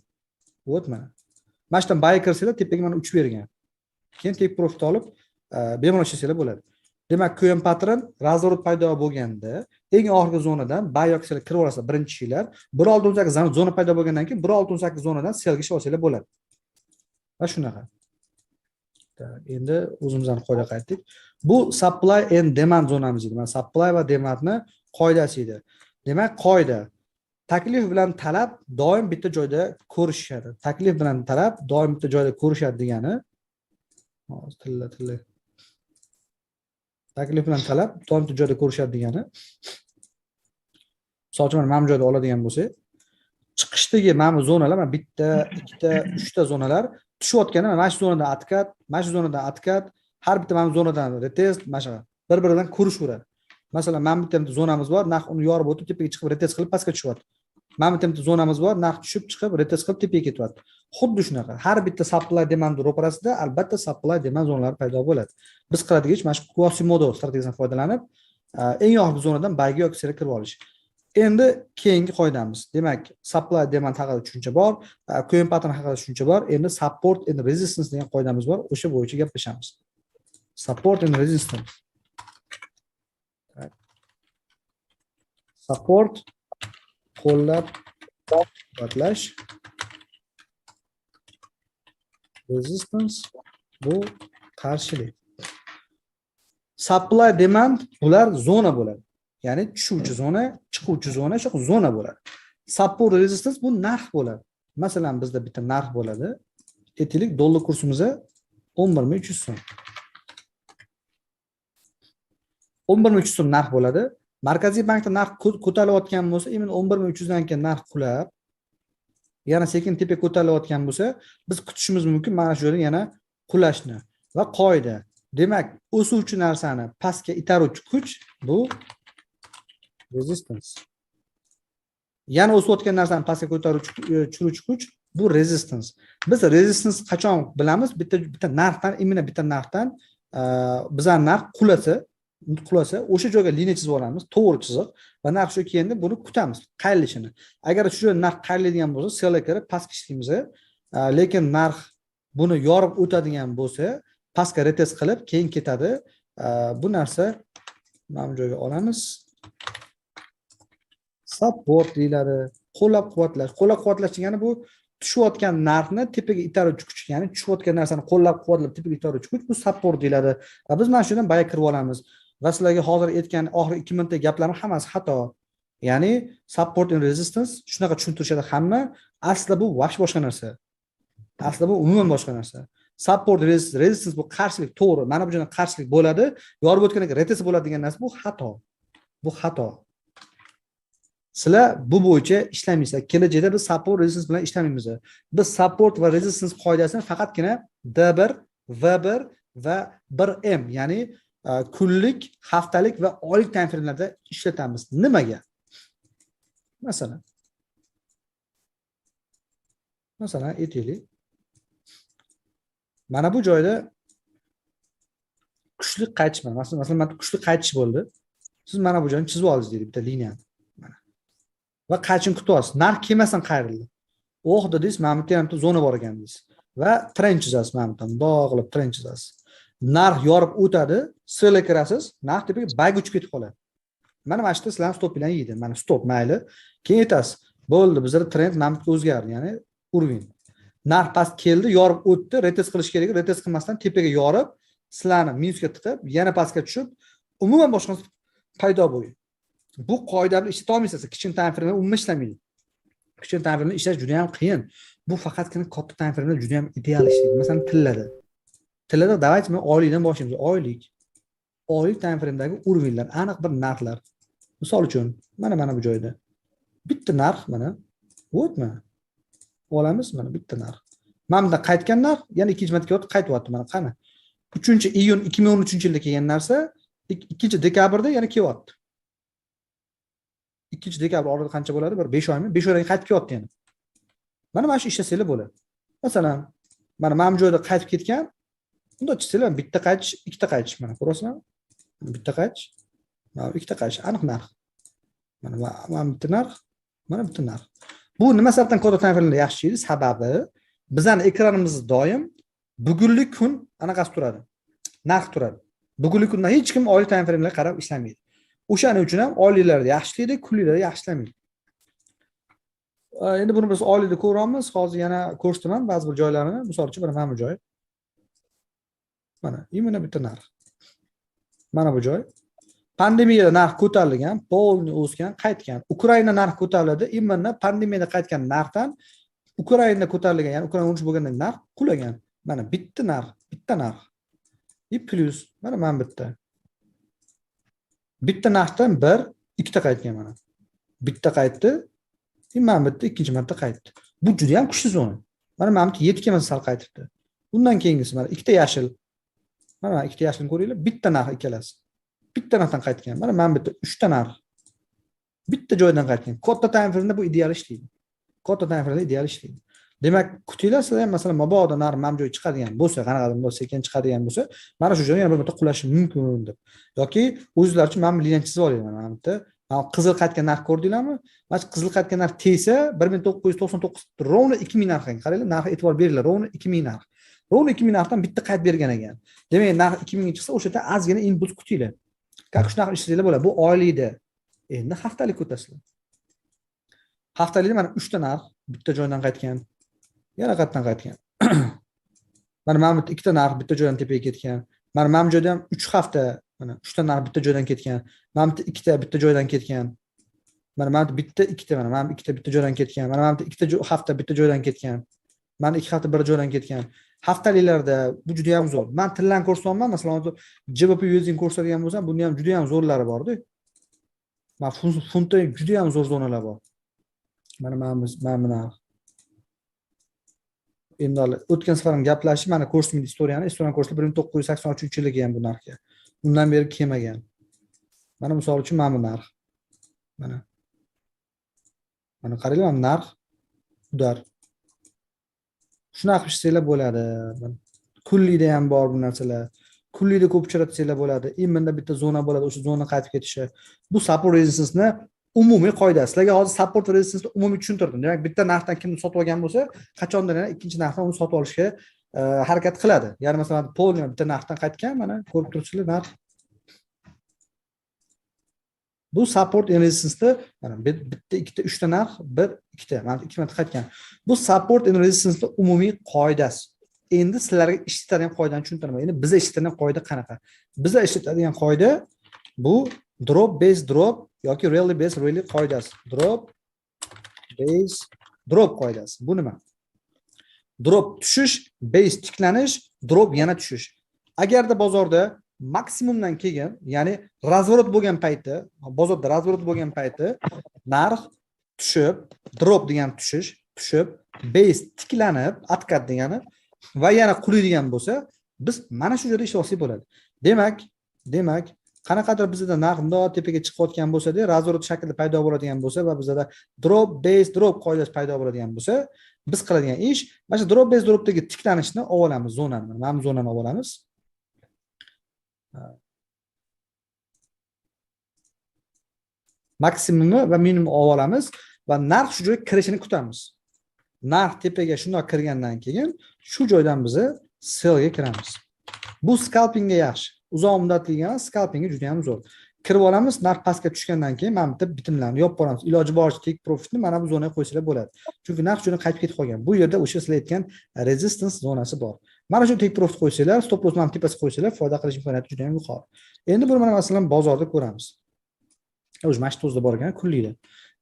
Bo't mana. Mana shundan buy kirsanglar, tepaga mana 3 bergan. Keyin tek profit olib, bemalol ishlasanglar bo'ladi. Demak, quyon patron razvorot paydo bo'lganda, eng oxirgi zonadan buy yo'qsalar kirib olasizlar birinchi ishlar. 1.18 zona paydo bo'lgandan keyin 1.18 zonadan sellga ishlasanglar bo'ladi. Va shunaqa. Endi o'zimizdan qoida qaytdik. Bu supply and demand zonamiz edi. Mana supply va demandni qoidasi edi. Demak, qoida taklif bilan talab doim bitta joyda ko'rishadi. Taklif bilan talab doim bitta joyda ko'rishadi degani. Tilla. Taklif bilan talab doim bitta joyda ko'rishadi degani. Misol uchun mana bu joyda oladigan bo'lsak, chiqishdagi mana bu zonalar, mana bitta, ikkita, uchta zonalar tushayotganda mana shu zonadan atkat, mana shu zonadan atkat, har bitta mana bu zonadan retest, mana shu bir-biridan ko'rishaveradi. Masalan, mana bu yerda zonamiz bor, narx uni yorib o'tib tepaga chiqib retest qilib pastga tushyapti. Mana bu yerda zonamiz bor, narx tushib chiqib retest qilib tepaga ketyapti. Xuddi shunaqa. Har bitta supply demand ro'parasida albatta supply demand zonalari paydo bo'ladi. Biz qiladigan ish mana shu Quasimodo strategiyasidan foydalanib, eng oxirgi zonadan buyga yoki sellga kirib olish. Endi keyingi qoidamiz. Demak, supply demand haqida tushuncha bor, quyon patron haqida tushuncha bor. Endi support and resistance degan qoidamiz bor. O'sha bo'yicha gaplashamiz. Support and resistance. Support qo'llab-quvvatlash. Resistance bu qarshilik. Supply demand bular zona bo'ladi. Ya'ni tushuvchi zona, chiquvchi zona, shu zona bo'ladi. Support resistance bu narx bo'ladi. Masalan, bizda bitta narx bo'ladi. Aytaylik, dollar kursimiz 11300 so'm. 11300 so'm narx bo'ladi. Markaziy bankda narx ko'tarilayotgan bo'lsa, imенно 11300 dan keyin narx qulab, yana sekin tepa ko'tarilayotgan bo'lsa, biz kutishimiz mumkin mana shu yerda yana qulashni. Va qoida. Demak, o'suvchi narsani pastga itaruvchi kuch bu resistance. Yana o'sayotgan narsani pastga ko'taruvchi tushiruvchi kuch bu resistance. Biz resistance qachon bilamiz? Bitta narxdan, imенно bitta narxdan bizlar narx qulasa, o'sha joyga liniya chizib olamiz, to'g'ri chiziq va narx shu keyinda buni kutamiz, qayrilishini. Agar shu joyda narx qayriladigan bo'lsa, sellga kirib pastga ishlaymiz, lekin narx buni yorib o'tadigan bo'lsa, pastga retest qilib keyin ketadi. Bu narsa mana bu joyga olamiz. Support deyiladi. Qo'llab-quvvatlash. Qo'llab-quvvatlash degani bu tushayotgan narxni tepaga itaruvchi kuch, ya'ni tushayotgan narsani qo'llab-quvvatlab tepaga itaruvchi kuch bu support deyiladi. Va biz mana shundan bayga kirib olamiz. Va sizlarga hozir aytgan oxirgi 2 minutdagi gaplarning hammasi xato. Ya'ni support and resistance shunaqa tushuntirishadi hamma. Aslida bu boshqa narsa. Aslida bu umuman boshqa narsa. Support resistance bu qarshilik, to'g'ri. Mana bu joyda qarshilik bo'ladi. Yorib o'tgandan keyin retest bo'ladi degan narsa bu xato. Bu xato. Sizlar bu bo'yicha ishlamaysiz. Kelajakda biz support resistance bilan ishlamaymiz. Biz support va resistance qoidasini faqatgina D1, V1 va 1M, ya'ni kunlik, haftalik va oylik time framelarda ishlatamiz. Nimaga? Masalan, aytaylik. Mana bu joyda kuchli qaytish mana. Masalan, mana kuchli qaytish bo'ldi. Siz mana bu joyni chizib oldingiz deydi bitta liniyani. Mana. Va qaytishni kutib olasiz. Narx kelmasdan qayrildi. Oh dedingiz, mana bu yerda zona bor ekan deysiz. Va trend chizasiz mana bu yerdan. Bundoq qilib trend chizasiz. Narx yorib o'tadi, sirga kirasiz, narx tepaga bayga uchib ketib qoladi. Mana shu yerda sizlar stop bilan yeydi. Mana stop mayli. Keyin aytasiz, bo'ldi, bizda trend mana bu o'zgardi, ya'ni urovень. Narx past keldi, yorib o'tdi, retest qilish kerak, retest qilmasdan tepaga yorib, sizlarni minusga tiqib, yana pastga tushib, umuman boshqa paydo bo'ldi. Bu qoida bilan ishlata olmaysiz. Kichik time frame umuman ishlamaydi. Kichik time frame ishlash juda ham qiyin. Bu faqatgina katta time frame juda ham ideal ishlaydi. Masalan, tillarda. Tillarda давайте men oylikdan boshlaymiz. Oylik time frame'dagi urovеньlar, aniq bir narxlar. Misol uchun, mana bu joyda bitta narx mana, o'tma. Olamiz mana bitta narx. Mana bunda qaytgan narx, yana ikkinchi marta qaytyapti mana qani. 3-iyun 2013-yilda kelgan narsa 2-dekabrda yana kelyapti. 2-dekabr orada qancha bo'ladi? Bir 5 oymi? 5 oydan qaytib kelyapti yana. Mana shu ishlasanglar bo'ladi. Masalan, mana bu joyda qaytib ketgan. Bunda chizsanglar bitta qaytish, ikkita qaytish mana ko'rasizlarmi? Bitta qaytish, mana ikkita qaytish, aniq narx. Mana bitta narx, mana bitta narx. Bu nima sababdan kod time frame'lar yaxshi ishlaydi? Sababi bizning ekranimiz doim bugunlik kun anaqasi turadi. Narx turadi. Bugunlik kunda hech kim oylik time frame'larga qarab ishlamaydi. O'shaning uchun ham oyliklarda yaxshilaydi, kunliklarda yaxshilamaydi. Endi buni biz oylikda ko'ramiz. Hozir yana ko'rsataman ba'zi bir joylarini. Misol uchun mana bu joy. Mana bitta narx. Mana bu joy. Pandemiyada narx ko'tarilgan, polni o'sgan, qaytgan. Ukraina narx ko'tariladi. Imminda pandemiyada qaytgan narxdan Ukraina ko'tarilgan, ya'ni Ukraina urush bo'lganda narx qulagan. Mana bitta narx. Plus mana bitta. Bitta narxdan 1-ikkita qaytgan mana. Bitta qaytdi. Mana bitta ikkinchi marta qaytdi. Bu juda ham kuchli zona. Mana bu 7 kemasi sal qaytibdi. Bundan keyingisi mana ikkita yashil. Mana ikkita yashilni ko'ringlar, bitta narx ikkalasi. Bitta narxdan qaytgan. Mana bitta 3 ta narx. Bitta joydan qaytgan. Katta time frame'da bu ideal ishlaydi. Katta time frame'da ideal ishlaydi. Demak, kutinglar sizlar ham masalan mabodo narx mana joy chiqadigan bo'lsa, qanaqadir bo'lsa, sekin chiqadigan bo'lsa, mana shu joyga yana bir marta qulashi mumkin deb. Yoki o'zingizlar uchun mana bu liniya chizib oling mana bitta. Mana qizil qaytgan narx ko'rdinglarmi? Mana qizil qaytgan narx tegsa 1999 rovna 2000 narxga qaranglar, narxga e'tibor beringlar, rovna 2000 narx. Rovna 2000 narxdan bitta qayt bergan ekan. Demak, narx 2000 ga chiqsa, o'sha yerda ozgina impuls kutinglar. Как shunaqa ishlaysanglar bo'ladi. Bu oylikda. Endi haftalik o'tasizlar. Haftalikda mana 3 ta narx bitta joydan qaytgan. Yana qayerdan qaytgan. Mana bitta 2 ta narx bitta joydan tepaga ketgan. Mana bu joyda ham 3 hafta mana 3 ta narx bitta joydan ketgan. Mana bitta 2 ta bitta joydan ketgan. Mana bitta 2 ta mana 2 ta bitta joydan ketgan. Mana bitta 2 hafta bitta joydan ketgan. Mana 2 hafta bir joydan ketgan. Haftaliklarda bu juda ham zo'r. Men tillarni ko'rsataman, masalan, GBP USD ko'rsatadigan bo'lsam, bunda ham juda ham zo'rlari bor-da. Mana funtda juda ham zo'r zonalar bor. Mana endi o'tgan safar ham gaplashib, mana ko'rsatmaydi istoriyani ko'rsatib 1983-yilda kelgan bu narxga. Undan beri kelmagan. Mana misol uchun mana bu narx. Mana qaranglar, narx udar. Shunaqa qilsanglar bo'ladi. Kunlikda ham bor bu narsalar. Kunlikda ko'p uchratsanglar bo'ladi. Imminda bitta zona bo'ladi, o'sha zona qaytib ketishi. Bu support resistance-ni umumiy qoida. Sizlarga hozir support resistance umumiy tushuntirdim. Demak, bitta narxdan kimni sotib olgan bo'lsa, qachondir yana ikkinchi narxdan uni sotib olishga harakat qiladi. Ya'ni masalan, polni bitta narxdan qaytgan, mana ko'rib turibsizlar narx. Bu support and resistance mana bitta, ikkita, 3 ta narx, 1, 2 ta, mana 2 marta qaytgan. Bu support and resistance umumiy qoidasi. Endi sizlarga ishlatadigan qoidani tushuntiraman. Endi biz ishlatadigan qoida qanaqa? Biz ishlatadigan qoida bu drop base drop yoki rally base rally qoidasi. Drop base drop qoidasi. Bu nima? Drop tushish, base tiklanish, drop yana tushish. Agarda bozorda maksimumdan keyin, ya'ni razvorot bo'lgan payti, bozorda razvorot bo'lgan payti narx tushib, drop degan tushish, tushib, base tiklanib, atkat degani va yana qulaydigan bo'lsa, biz mana shu yerda ishlab olsak bo'ladi. Demak, qanaqadir bizda narx bundoq tepaga chiqayotgan bo'lsa-da, razvorot shaklida paydo bo'ladigan bo'lsa va bizda drop base drop qoidasi paydo bo'ladigan bo'lsa, biz qiladigan ish mana shu drop base dropdagi tiklanishni olib olamiz, zonani. Mana bu zonani olib olamiz. Maksimumni va minimumni olib olamiz va narx shu joyga kirishini kutamiz. Narx tepaga shundoq kirgandan keyin shu joydan biz sellga kiramiz. Bu scalpingga yaxshi. Uzoq muddatli scalpingga juda ham zo'r. Kirib olamiz, narx pastga tushgandan keyin mana bitta bitimlarni yopib boramiz. Iloji boricha take profitni mana bu zonaga qo'ysalar bo'ladi. Chunki narx juda qaytib ketib qolgan. Bu yerda o'sha sizlar aytgan resistance zonasi bor. Mana shu take profit qo'ysalar, stop loss mana tepasiga qo'ysalar, foyda qilish imkoniyati juda ham yuqori. Endi buni mana masalan bozorda ko'ramiz. O'zi mana shu tozda bor ekan, kunlikda.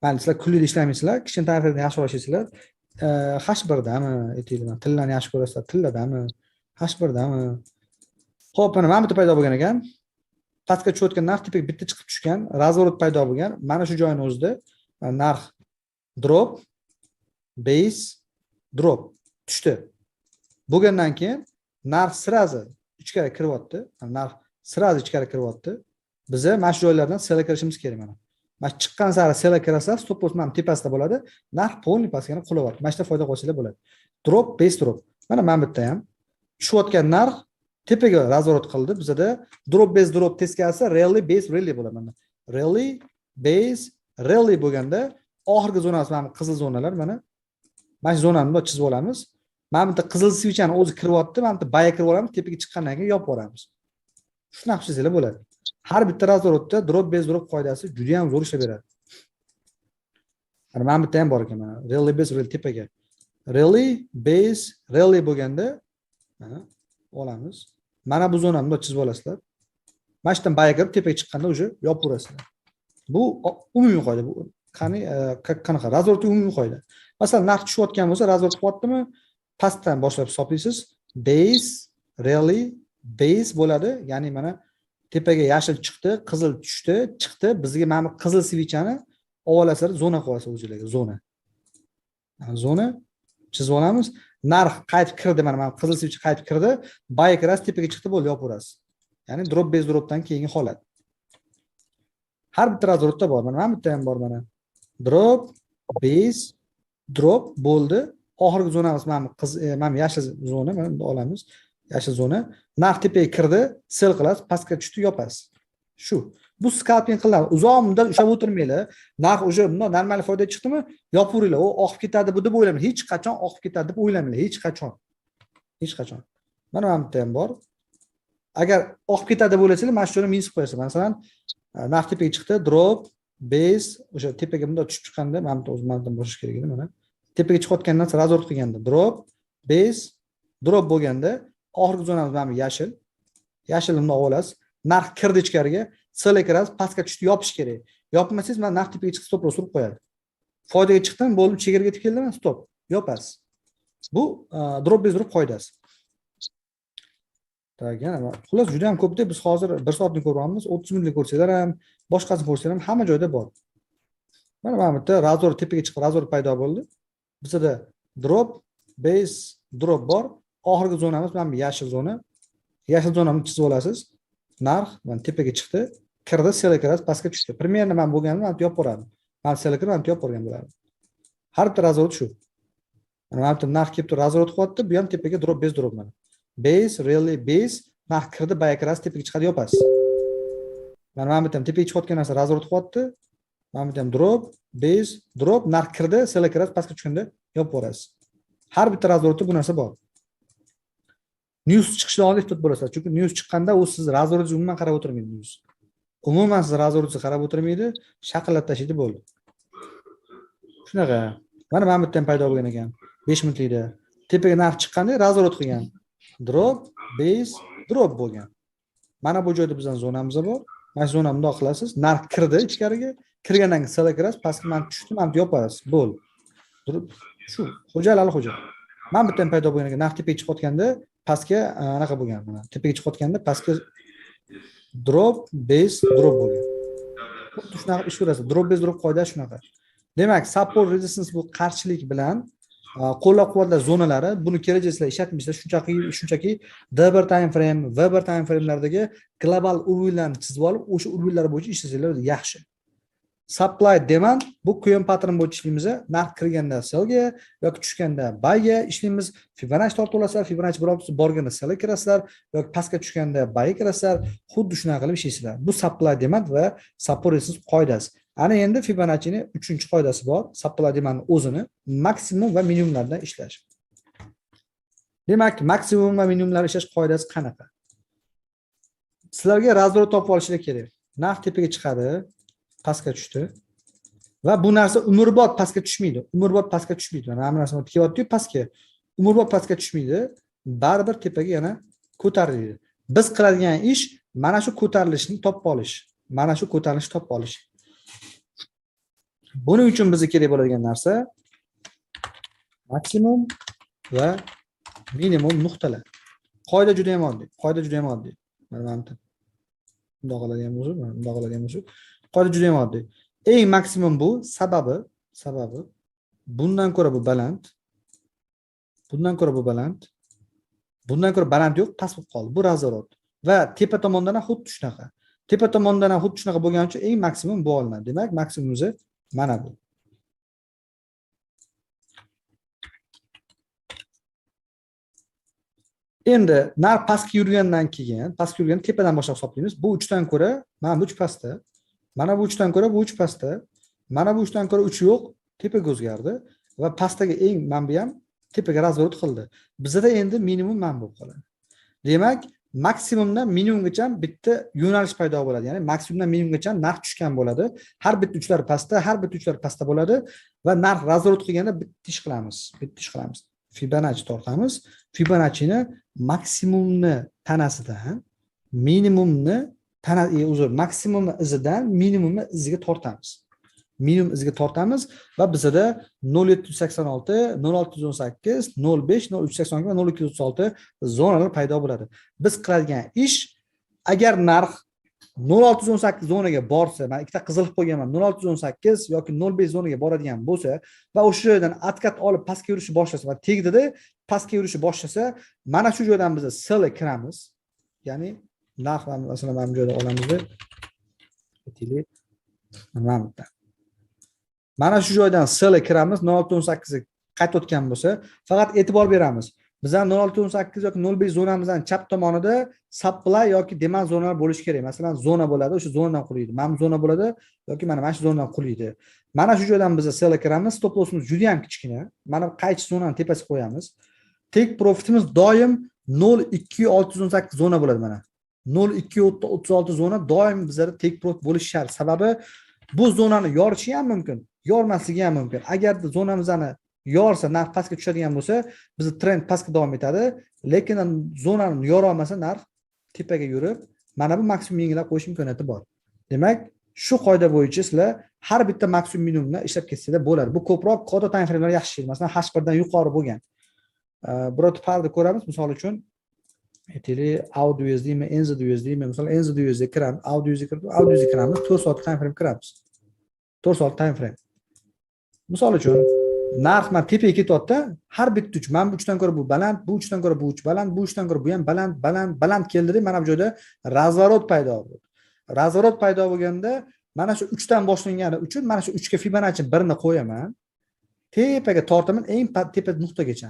Mana sizlar kunlikda ishlamaysizlar, kichkina tariflarni yaxshi olasizlar. H1dami aytinglar, tillarni yaxshi ko'rasizlar, tilladami, H1dami. Xo'p, mana bitta paydo bo'lgan ekan. Pastga tushayotgan narx tepaga bitta chiqib tushgan, razvorot paydo bo'lgan. Mana shu joyning o'zida narx drop, base, drop tushdi. Bo'lgandan keyin narx sirazi ichkari kiryapti. Narx sirazi ichkari kiryapti. Biz mana shu joylardan sell kirishimiz kerak mana. Mana chiqqan sari sell kirasa, stop loss mana tepasida bo'ladi. Narx polni pastga qulayapti. Mana shunda foyda qilsanglar bo'ladi. Drop, base drop. Mana bitta ham tushayotgan narx tepaga razvorot qildi. Bizda drop base drop teskarisi rally base rally bo'ladi mana. Rally base rally bo'lganda oxirgi zonasi mana qizil zonalar mana. Mana shu zonani bunday chizib olamiz. Mana bitta qizil switchani o'zi kiryapti, mana bitta baya kirib olamiz, tepaga chiqqandan keyin yopib olamiz. Shunaqa qilsanglar bo'ladi. Har bitta razvorotda drop base drop qoidasi juda ham zo'r ishlab beradi. Mana bitta ham bor ekan mana. Rally base rally tepaga. Rally base rally bo'lganda mana olamiz. Mana bu zonani bunday chizib olasizlar. Mana shu yerdan baya kirib tepaga chiqqanda o'sha yopib urasizlar. Bu umumiy qoida bu. Qanaqa razvorot umumiy qoida. Masalan, narx tushayotgan bo'lsa, razvorot qilyaptimi? Pastdan boshlab hisoblaysiz. Base rally base bo'ladi. Ya'ni mana tepaga yashil chiqdi, qizil tushdi, chiqdi. Bizga mana bu qizil switchani olasizlar, zona qo'yasiz o'zingizlarga, zona. Zona chizib olamiz. Narx qaytib kirdi, mana qizil switch qaytib kirdi, buy kirasiz, tepaga chiqdi, bo'ldi, yopib urasiz. Ya'ni drop base dropdan keyingi holat. Har bitta razvorotda bor, mana bitta ham bor mana. Drop base drop bo'ldi. Oxirgi zonamiz mana yashil zona, mana olamiz. Yashil zona. Narx tepaga kirdi, sell qilasiz, pastga tushdi, yopasiz. Shu. Bu scalping qilinadi. Uzoq muddat ushlab o'tirmanglar. Narx o'sha bundan normal foyda chiqdimi, yopib yuringlar. U oqib ketadi bu deb o'ylamang. Hech qachon oqib ketadi deb o'ylamanglar, hech qachon. Hech qachon. Mana bitta ham bor. Agar oqib ketadi deb o'ylasanglar, mana shu joyni minus qo'yasiz. Masalan, narx tepaga chiqdi, drop, base, o'sha tepaga bunday tushib chiqqanda, mana o'z manidan boshlash kerak edi mana. Tepaga chiqayotgandan so'ng razvorot qilganda, drop, base, drop bo'lganda, oxirgi zonamiz mana yashil. Yashilni olasiz. Narx kirdi ichkariga, sell kirasiz, pastga tushdi, yopish kerak. Yopmasangiz mana narx tepaga chiqib stop loss urib qo'yadi. Foydaga chiqdim, bo'lib chegaraga yetib keldimi, stop, yopasiz. Bu drop base drop qoidasi. Yana xullas juda ham ko'pda biz hozir 1 soatni ko'ryapmiz, 30 minutlik ko'rsanglar ham, boshqasini ko'rsanglar ham hamma joyda bor. Mana bitta razor tepaga chiqib razor paydo bo'ldi. Bizda drop, base, drop bor. Oxirgi zonamiz mana bu yashil zona. Yashil zonani chizib olasiz. Narx mana tepaga chiqdi, kirdi, sell kirasiz, pastga tushdi. Примерно mana bo'lganini mana yopib boradi. Mana sell kirib, mana yopib borgan bo'ladi. Har bitta razor shu. Mana bitta narx kelib turib razor qilyapti, bu ham tepaga drop, base drop mana. Base, rally, base, narx kirdi, buy kirasiz, tepaga chiqadi, yopasiz. Mana bitta tepaga chiqayotgan narsa razor qilyapti. Mana bitta ham drop, base, drop, narx kirdi, sell kirasiz, pastga tushganda yopib borasiz. Har bitta razorda bu narsa bor. News chiqishdan oldin ehtiyot bo'lasizlar. Chunki news chiqqanda u siz razoringizni umuman qarab o'tirmaydi news. Umuman siz razoringizni qarab o'tirmaydi, shaqillab tashlaydi bo'ldi. Shunaqa. Mana bitta ham paydo bo'lgan ekan. 5 minutlikda. Tepaga narx chiqqanda razorot qilgan. Drop, base, drop bo'lgan. Mana bu joyda bizning zonamiz bor. Mana shu zonani bundoq qilasiz. Narx kirdi ichkariga, kirgandan keyin sell kirasiz, pastga mana tushdi, mana yopasiz. Bo'ldi. Shu. Xo'jalali xo'ja. Mana bitta ham paydo bo'lgan ekan. Narx tepaga chiqayotganda pastga anaqa bo'lgan mana. Tepaga chiqayotganda pastga drop, base, drop bo'lgan. Xuddi shunaqa ish ko'rasiz. Drop, base, drop qoidasi shunaqa. Demak, support resistance bu qarshilik bilan qo'llab-quvvatlash zonalari. Buni kelajakda ishlatmaysizlar. Shunchaki D1 time frame, V1 time frame'lardagi global urg'ularni chizib olib, o'sha urg'ular bo'yicha ishlasanglar yaxshi. Supply demand bu quyon pattern bo'yicha ishlaymiz. Narx kirganda sellga yoki tushganda buyga ishlaymiz. Fibonacci tortib olasizlar, Fibonacci biroz borganda sellga kirasizlar yoki pastga tushganda buyga kirasizlar. Xuddi shunaqa qilib ishlaysizlar. Bu supply demand va support resistance qoidasi. Ana endi Fibonaccining 3-qoidasi bor. Supply demand o'zini maksimum va minimumlarda ishlash. Demak, maksimum va minimumlar ishlash qoidasi qanaqa? Sizlarga razvorot topib olishlar kerak. Narx tepaga chiqadi, pastga tushdi va bu narsa umrbod pastga tushmaydi. Umrbod pastga tushmaydi. Mana bu narsa kelyapti-yu pastga. Umrbod pastga tushmaydi. Baribir tepaga yana ko'tariladi. Biz qiladigan ish mana shu ko'tarilishni topib olish. Mana shu ko'tarilishni topib olish. Buning uchun bizga kerak bo'ladigan narsa maksimum va minimum nuqtalar. Qoida juda ham oddiy. Qoida juda ham oddiy. Mana bundoq qiladigan bo'lsa, bundoq qiladigan bo'lsa, qoida juda ham oddiy. Eng maksimum bu sababi bundan ko'ra bu baland. Bundan ko'ra bu baland. Bundan ko'ra baland yo'q, past bo'lib qoldi. Bu razvorot. Va tepa tomondan ham xuddi shunaqa. Tepa tomondan ham xuddi shunaqa bo'lgani uchun eng maksimum bu olinadi. Demak, maksimumimiz mana bu. Endi narx pastga yurgandan keyin, pastga yurgan tepadan boshlab hisoblaymiz. Bu 3 dan ko'ra, mana bu 3 pastda. Mana bu 3 dan ko'ra bu 3 pastda. Mana bu 3 dan ko'ra 3 yo'q, tepaga o'zgardi va pastdagi eng mana bu ham tepaga razvorot qildi. Bizda endi minimum mana bo'lib qoladi. Demak, maksimumdan minimumgacha bitta yo'nalish paydo bo'ladi. Ya'ni maksimumdan minimumgacha narx tushgan bo'ladi. Har bitta uchlar pastda, har bitta uchlar pastda bo'ladi va narx razvorot qilganda bitta ish qilamiz. Bitta ish qilamiz. Fibonacci tortamiz. Fibonacci'ni maksimumni tanasidan minimumni maksimumni izidan minimumni iziga tortamiz. Minimum iziga tortamiz va bizda 0786, 0618, 05, 0382 va 0236 zonalar paydo bo'ladi. Biz qiladigan ish agar narx 0618 zonaga borsa, men ikkita qizilib qo'yganman. 0618 yoki 05 zonaga boradigan bo'lsa va o'sha joydan atkat olib pastga yurishni boshlasa va tegdida pastga yurishni boshlasa, mana shu joydan biz sell kiramiz. Ya'ni narx masalan mana bu joyda olamiz deb aytaylik. Mana shu joydan sell kiramiz. 0618 ga qaytayotgan bo'lsa, faqat e'tibor beramiz. Bizlar 0618 yoki 05 zonamizdan chap tomonida supply yoki demand zonalar bo'lishi kerak. Masalan, zona bo'ladi, o'sha zonadan qulaydi. Mana bu zona bo'ladi yoki mana shu zonadan qulaydi. Mana shu joydan biz sell kiramiz. Stop lossimiz juda ham kichkina. Mana qaychi zonani tepasiga qo'yamiz. Take profitimiz doim 02618 zona bo'ladi mana. 0236 zona doim bizlarda take profit bo'lishi shart. Sababi bu zonani yorishi ham mumkin, yormasligi ham mumkin. Agar zonamizni yorsa, narx pastga tushadigan bo'lsa, bizning trend pastga davom etadi, lekin zonani yora olmasa narx tepaga yurib, mana bu maksimum yengilab qo'yish imkoniyati bor. Demak, shu qoida bo'yicha sizlar har bitta maksimum minimumni ishlab ketsanglar bo'ladi. Bu ko'proq qora time framelar yaxshi ishlaydi. Masalan, H1 dan yuqori bo'lgan. Birorta parda ko'ramiz, misol uchun aytaylik, Audi USDmi, NZD USDmi, masalan, NZD USD kiramiz, Audi USD kiramiz, 4 soat time frame kiramiz. 4 soat time frame. Misol uchun narx mana tepaga ketyapti, har bitta uch, mana bu 3 dan ko'ra bu baland, bu 3 dan ko'ra bu 3 baland, bu 3 dan ko'ra bu ham baland keldi-da, mana bu joyda razvorot paydo bo'ldi. Razvorot paydo bo'lganda mana shu 3 dan boshlangani uchun mana shu 3 ga Fibonacci birini qo'yaman. Tepaga tortaman, eng tepa nuqtagacha.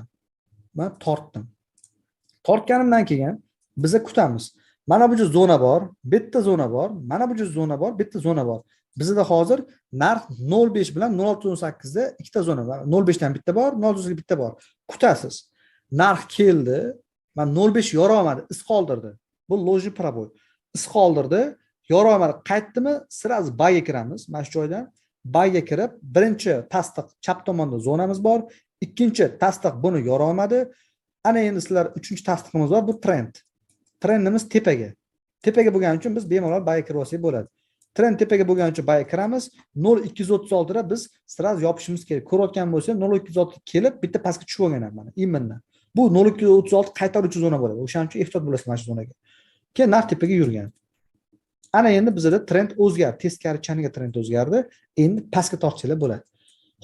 Men tortdim. Tortganimdan keyin biz kutamiz. Mana bu zona bor, bitta zona bor, mana bu zona bor, bitta zona bor. Bizda hozir narx 05 bilan 0618 da ikkita zona bor. 05 dan bitta bor, 0618 bitta bor. Kutasiz. Narx keldi, men 05 yora olmadi, iz qoldirdi. Bu loji proboy. Iz qoldirdi, yora olmadi. Qaytdimi? Sirazi buyga kiramiz. Mana shu joydan buyga kirib, birinchi tasdiq chap tomonda zonamiz bor, ikkinchi tasdiq buni yora olmadi. Ana endi sizlar uchinchi tasdiqimiz bor, bu trend. Trendimiz tepaga. Tepaga bo'lgani uchun biz bemalol buyga kirib olsak bo'ladi. Trend tepaga bo'lgani uchun buyga kiramiz. 0236 da biz sraz yopishimiz kerak. Ko'rayotgan bo'lsa 0236 kelib bitta pastga tushib olgan mana imindan. Bu 0236 qaytaruvchi zona bo'ladi. O'shaning uchun ehtiyot bo'lasiz mana shu zonaga. Keyin narx tepaga yurgan. Ana endi bizda trend o'zgardi. Teskari chaniga trend o'zgardi. Endi pastga tortishlar bo'ladi.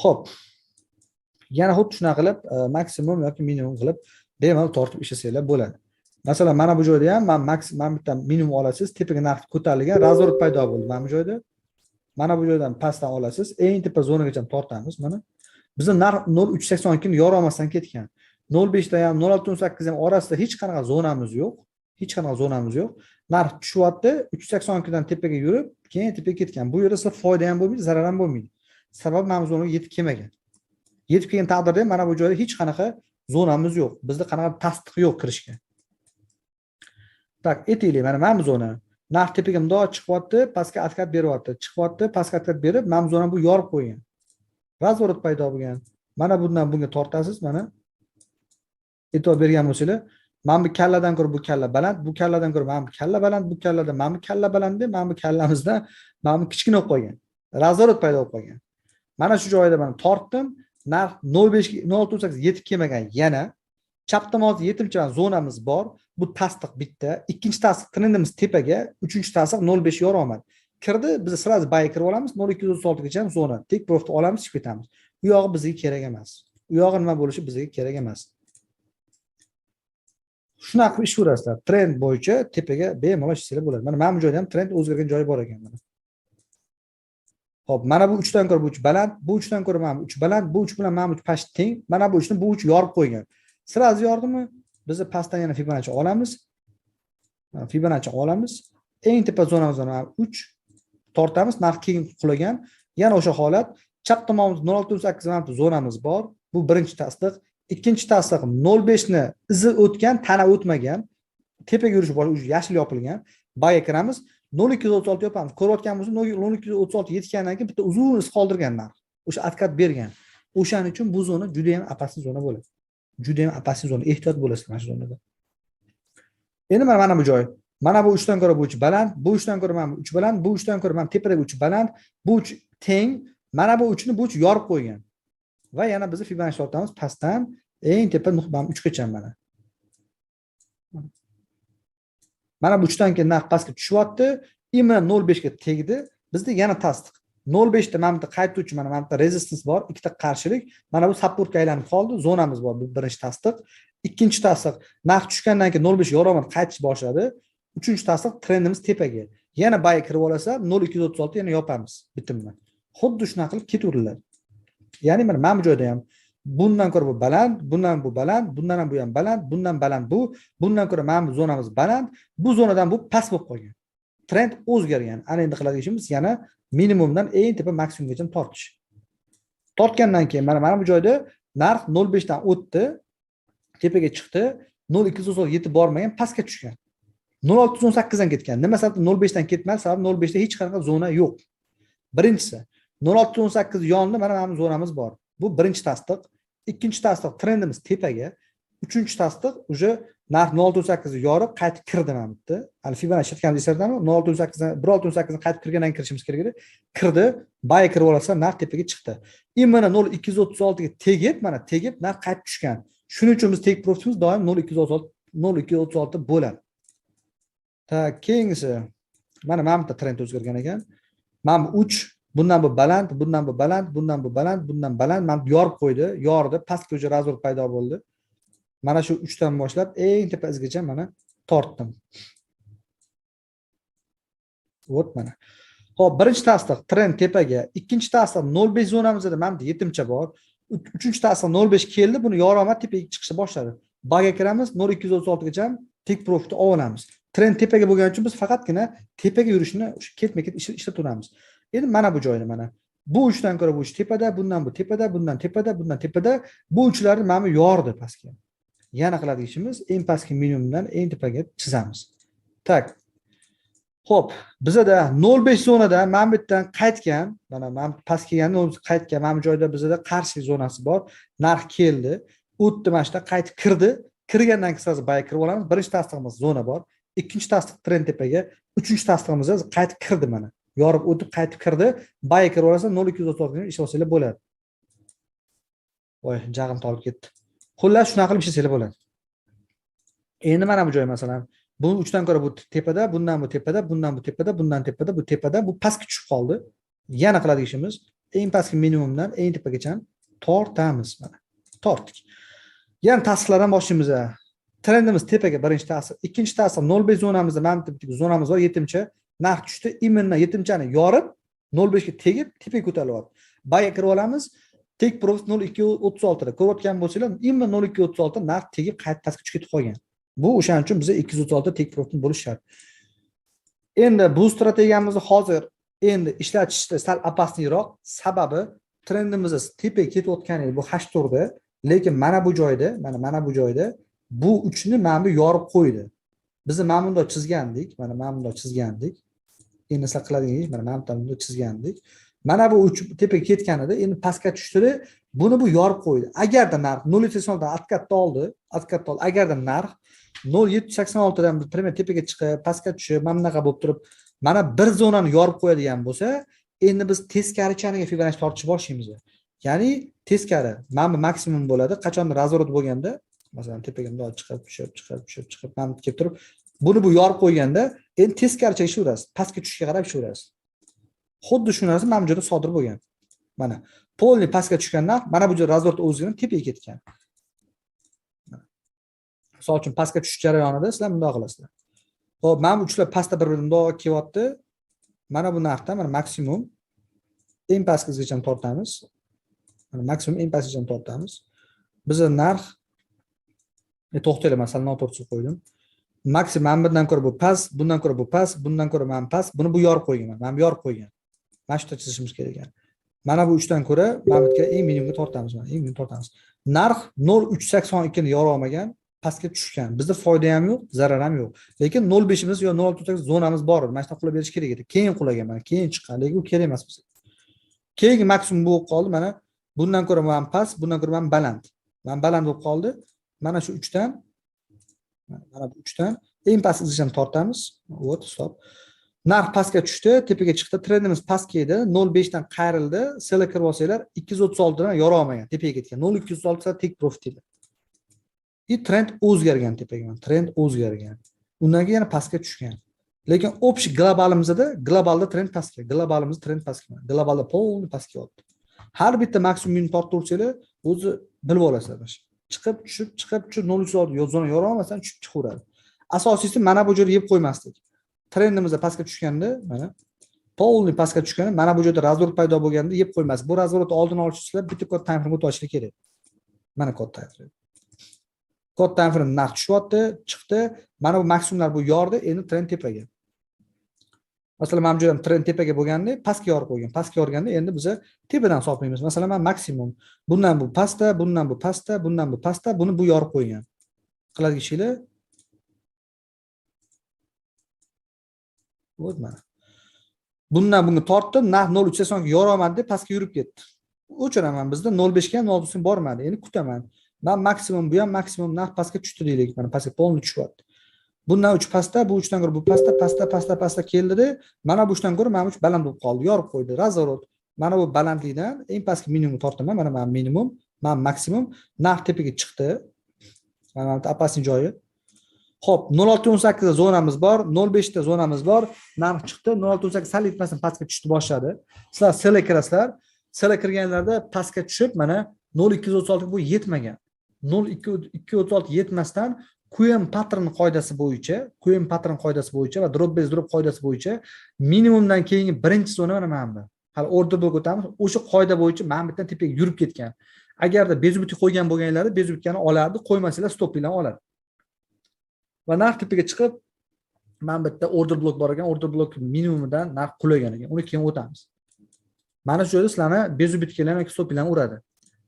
Xo'p. Yana xuddi shunaqa qilib maksimum yoki minimum qilib bemalol tortib ishlasanglar bo'ladi. Masalan, mana bu joyda ham men bitta minimum olasiz, tepaga narx ko'tarilgan, razvorot paydo bo'ldi mana bu joyda. Mana bu joydan pastdan olasiz. Eng tepa zonagacha tortamiz. Mana bizda narx 0,382 ni yora olmasdan ketgan. 0,5 da ham 0,618 ham orasida hech qanaqa zonamiz yo'q. Hech qanaqa zonamiz yo'q. Narx tushyapti. 382 dan tepaga yurib, keyin tepaga ketgan. Bu yerda sizga foyda ham bo'lmaydi, zarar ham bo'lmaydi. Sababi mana bu zonaga yetib kelmagan. Yetib kelgan taqdirda mana bu joyda hech qanaqa zonamiz yo'q. Bizda qanaqa tasdiq yo'q kirishga. Tak, aytaylik, mana bu zona. Narx tepaga mundoq chiqyapti, pastga atkat beryapti. Chiqyapti, pastga atkat berib, mana bu zona bu yorib qo'ygan. Razvorot paydo bo'lgan. Mana bundan bunga tortasiz, mana. E'tibor bergan bo'lsanglar, mana bu kalladan ko'ra bu kalla baland, bu kalladan ko'ra mana bu kalla baland, bu kalladan mana bu kalla baland deb, mana bu kallamizdan mana bu kichkina bo'lib qolgan. Razvorot paydo bo'lib qolgan. Mana shu joyda mana tortdim. Narx 0,5 0,618 yetib kelmagan yana. Chap tomonda yetimcha zonamiz bor. Bu tasdiq bitta. Ikkinchi tasdiq trendimiz tepaga, uchinchi tasdiq 0,5 yora olmadi. Kirdi, biz sirasi bay kirib olamiz, 0,236 gacha zona. Tek profit olamiz, chiqib ketamiz. Bu yog'i bizga kerak emas. U yog'i nima bo'lishi bizga kerak emas. Shunaqa qilib ish ko'rasizlar. Trend bo'yicha tepaga bemalol ishlasanglar bo'ladi. Mana bu joyda ham trend o'zgargan joyi bor ekan mana. Xo'p, mana bu 3 dan ko'ra bu 3 baland, bu 3 dan ko'ra mana bu 3 baland, bu 3 bilan mana bu 3 past teng. Mana bu 3 ni bu 3 yorib qo'ygan. Sirasi yordimi? Biz pastdan yana Fibonacci olamiz. Fibonacci olamiz. Eng tepa zonamizdan 3 tortamiz, narx keyin qulagan. Yana o'sha holat. Chap tomonimizda 0,618 mana bu zonamiz bor. Bu birinchi tasdiq. Ikkinchi tasdiq 0,5 ni izi o'tgan, tana o'tmagan. Tepaga yurish bor, yashil yopilgan. Bayga kiramiz. 0,236 yopamiz. Ko'rayotganimiz 0,236 yetgandan keyin bitta uzun iz qoldirgan narx. O'sha atkat bergan. O'shaning uchun bu zona juda ham opasniy zona bo'ladi. Juda ham opasniy zona. Ehtiyot bo'lasizlar mana shu zonada. Endi mana bu joy. Mana bu 3 dan ko'ra bu 3 baland, bu 3 dan ko'ra mana bu 3 baland, bu 3 dan ko'ra mana tepadagi 3 baland, bu 3 teng. Mana bu 3 ni bu 3 yorib qo'ygan. Va yana biz Fibonacci tortamiz pastdan eng tepa nuqta 3 gacha mana. Mana bu 3 dan keyin narx pastga tushyapti, imma 0,5 ga tegdi. Bizda yana tasdiq. 0,5 da mana bu qaytuvchi mana bu resistance bor, ikkita qarshilik. Mana bu supportga aylanib qoldi, zonamiz bor. Bu birinchi tasdiq. Ikkinchi tasdiq, narx tushgandan keyin 0,5 yo'ramadi, qaytish boshladi. Uchinchi tasdiq, trendimiz tepaga. Yana bay kirib olsa, 0,236 yana yopamiz bitimni. Xuddi shunaqa qilib ketaveringlar. Ya'ni mana bu joyda ham bundan ko'ra bu baland, bundan bu baland, bundan ham bu ham baland, bundan baland bu, bundan ko'ra mana bu zonamiz baland, bu zonadan bu past bo'lib qolgan. Trend o'zgargan. Ana endi qiladigan ishimiz yana minimumdan eng tepa maksimumgacha tortish. Tortgandan keyin mana bu joyda narx 0,5 dan o'tdi, tepaga chiqdi, 0,237 yetib bormagan, pastga tushgan. 0,618 dan ketgan. Nima sababdan 0,5 dan ketmadi? Sababi 0,5 da hech qanaqa zona yo'q. Birinchisi, 0,618 yonida mana bu zonamiz bor. Bu birinchi tasdiq. Ikkinchi tasdiq trendimiz tepaga. Uchinchi tasdiq uje narx 0,618 yorib qaytib kirdi mana bu yerda. Hali Fibonacci aytganimiz esardami? 0,618 dan 1,618 dan qaytib kirgandan kirishimiz kerak edi. Kirdi, bay kirib olsa narx tepaga chiqdi. Mana 0,236 ga tegib, mana tegib narx qaytib tushgan. Shuning uchun biz tek profitimiz doim 0,236 bo'ladi. Ta keyingisi mana bu trend o'zgargan ekan. Mana bu 3, bundan bu baland, bundan bu baland, bundan bu baland, bundan baland, mana bu yorib qo'ydi, yordi, pastga o'sha razor paydo bo'ldi. Mana shu 3 dan boshlab eng tepa izgacha mana tortdim. Vot mana. Xo'p, birinchi tasdiq trend tepaga, ikkinchi tasdiq 0,5 zonamizda mana bu yetimcha bor. Uchinchi tasdiq 0,5 keldi, buni yoromad tepaga chiqishni boshladi. Baga kiramiz, 0,236 gacha tek profitni olamiz. Trend tepaga bo'lgani uchun biz faqatgina tepaga yurishni ketma-ket ishlatamiz. Endi mana bu joyda mana. Bu 3 dan ko'ra bu 3 tepada, bundan bu tepada, bundan tepada, bundan tepada. Bu uchlarni mana bu yordi pastga. Yana qiladigan ishimiz eng pastki minimumdan eng tepaga chizamiz. Tak. Xo'p, bizada 0,5 zonada mana bu yerdan qaytgan, mana past kelganda qaytgan, mana bu joyda bizada qarshi zonasi bor. Narx keldi, o'tdi mana shunda qaytib kirdi. Kirgandan keyin siz bay kirib olamiz. Birinchi tasdiqimiz zona bor. Ikkinchi tasdiq trend tepaga, uchinchi tasdiqimiz qaytib kirdi mana. Yorib o'tib qaytib kirdi. Bay kirib olsa 0,236 ga ish olsanglar bo'ladi. Voy, jag'im tolib ketdi. Xullas shunaqa qilib ishlasanglar bo'ladi. Endi mana bu joy masalan, bu 3 dan ko'ra bu tepada, bundan bu tepada, bundan bu tepada, bundan tepada, bu tepada, bu pastga tushib qoldi. Yana qiladigan ishimiz eng pastki minimumdan eng tepagacha tortamiz mana. Tortdik. Yana tasdiqlardan boshlaymiz. Trendimiz tepaga birinchi tasdiq, ikkinchi tasdiq 0,5 zonamizda mana bu zonamiz bor, yetimcha narx tushdi, immindan yetimchani yorib 0.5 ga tegib tepaga ko'tarilyapti. Bayga kirib olamiz. Take profit 0.236 da ko'rayotgan bo'lsanglar, imma 0.236 narx tegib qayta pastga tushib ketib qolgan. Bu o'shaning uchun bizga 236 take profit bo'lish shart. Endi bu strategiyamizni hozir endi ishlatishda sal opasniyroq, sababi trendimiz tepaga ketayotgan edi bu H4da, lekin mana bu joyda bu uchni mana bu yorib qo'ydi. Biz mana bunday chizgandik, Endi sizlar qiladigan ish mana bunday chizgandik. Mana bu uch tepaga ketganida endi pastga tushdi, buni bu yorib qo'ydi. Agarda narx 0.86 dan откатni oldi, agarda narx 0.786 dan primer tepaga chiqib, pastga tushib, mana bunaqa bo'lib turib, mana bir zonani yorib qo'yadigan bo'lsa, endi biz teskari chaniga Fibonacci tortishni boshlaymiz. Ya'ni teskari, mana bu maksimum bo'ladi. Qachondir razvorot bo'lganda, masalan, tepaga bunday chiqib, mana bu kelib turib, buni bu yorib qo'yganda, endi teskaricha ishlaverasiz, pastga tushishga qarab ishlaverasiz. Xuddi shu narsa mana bu yerda sodir bo'lgan. Mana polni pastga tushgandan mana bu yerda razvorot o'zgarib tepaga ketgan. Misol uchun pastga tushish jarayonida sizlar bunday qilasizlar. Xo'p, mana bu uchlar pastda bir-biridan bunday kelyapti. Mana bu narxda mana maksimum eng pastgacha tortamiz. Mana maksimum eng pastgacha tortamiz. Bizning narx to'xtaylar, masalan, noto'g'ri qo'ydim. Maksimum bundan ko'ra bu past, bundan ko'ra bu past, bundan ko'ra mana past, buni bu yorib qo'ygan. Mana bu yorib qo'ygan. Mana shu chizishimiz kerak ekan. Mana bu 3 dan ko'ra mana bu yerga eng minimumga tortamiz, mana eng minimum tortamiz. Narx 0.382 ni yora olmagan, pastga tushgan. Bizda foyda ham yo'q, zarar ham yo'q. Lekin 0.5 imiz yo 0.6 zonamiz bor edi. Mana shunday qilib berish kerak edi. Keyin qulagan, mana keyin chiqqan, lekin u kerak emas bizga. Keyingi maksimum bo'lib qoldi, mana bundan ko'ra mana past, bundan ko'ra mana baland. Mana baland bo'lib qoldi. Mana shu 3 dan eng pastgacha tortamiz. Вот, stop. Narx pastga tushdi, tepaga chiqdi, trendimiz pastga edi, 0.5 dan qayrildi, sella kirib olsanglar 236 dan yora olmagan, tepaga ketgan. 0.236 take profit edi. Trend o'zgargan tepaga, trend o'zgargan. Undan keyin yana pastga tushgan. Lekin общий globalimizda, globalda trend pastga, globalimiz trend pastga. Globalda polni pastga oldi. Har bitta maksimumni tortib tursanglar, o'zi bilib olasizlar. Chiqib tushib 0.336 yozona yora olmasdan tushib chiqaveradi. Asosiysi mana bu joyda yeb qo'ymaslik. Trendimizda pastga tushganda, mana polni pastga tushganda, mana bu joyda razvorot paydo bo'lganda yeb qo'ymas. Bu razvorotni oldini olish uchun bitta kod time frame o'tishlik kerak. Mana kod time frame. Kod time frame narx tushyapti, chiqdi. Mana bu maksimumlar bu yordi, endi trend tepaga. Masalan, mana bu joyda trend tepaga bo'lganda, pastga yorib qo'ygan. Pastga yorganda endi biz tepadan hisoblaymiz. Masalan, mana maksimum. Bundan bu pastda, bundan bu pastda, bundan bu pastda, buni bu yorib qo'ygan. Qiladigan ishlar bo'ldi mana. Bundan bunga tortdim, narx 0.380 ga yora olmadi deb pastga yurib ketdi. O'chiraman, bizda 0.5 ga ham 0.5 bormadi. Endi kutaman. Men maksimum bu ham maksimum narx pastga tushdi deylik. Mana pastga polni tushyapti. Bundan 3 pastda, bu 3 dan ko'ra bu pastda keldi-da, mana bu 3 dan ko'ra mana 3 baland bo'lib qoldi, yorib qo'ydi. Razvorot. Mana bu balandlikdan eng pastki minimum tortaman, mana minimum, mana maksimum, narx tepaga chiqdi. Mana bu opasniy joyi. Xo'p, 0.618 da zonamiz bor, 0.5 da zonamiz bor. Narx chiqdi, 0.618 sal yetmasdan pastga tushdi boshladi. Sizlar sella kirasizlar. Sella kirganlarda pastga tushib, mana 0.236 bu yetmagan. 0.236 yetmasdan QM pattern qoidasi bo'yicha va drop base drop qoidasi bo'yicha minimumdan keyingi birinchi zona mana bu. Hali order block o'tamiz. O'sha qoida bo'yicha mana bu yerdan tepaga yurib ketgan. Agarda bezubit qo'ygan bo'lganlarida bezubitni olardi, qo'ymasanglar stop bilan oladi. Va narx tepaga chiqib, mana bu yerda order block bor ekan, order block minimumidan narx qulagan ekan. Uni keyin o'tamiz. Mana shu joyda sizlarni bezubitkalar yoki stop bilan uradi.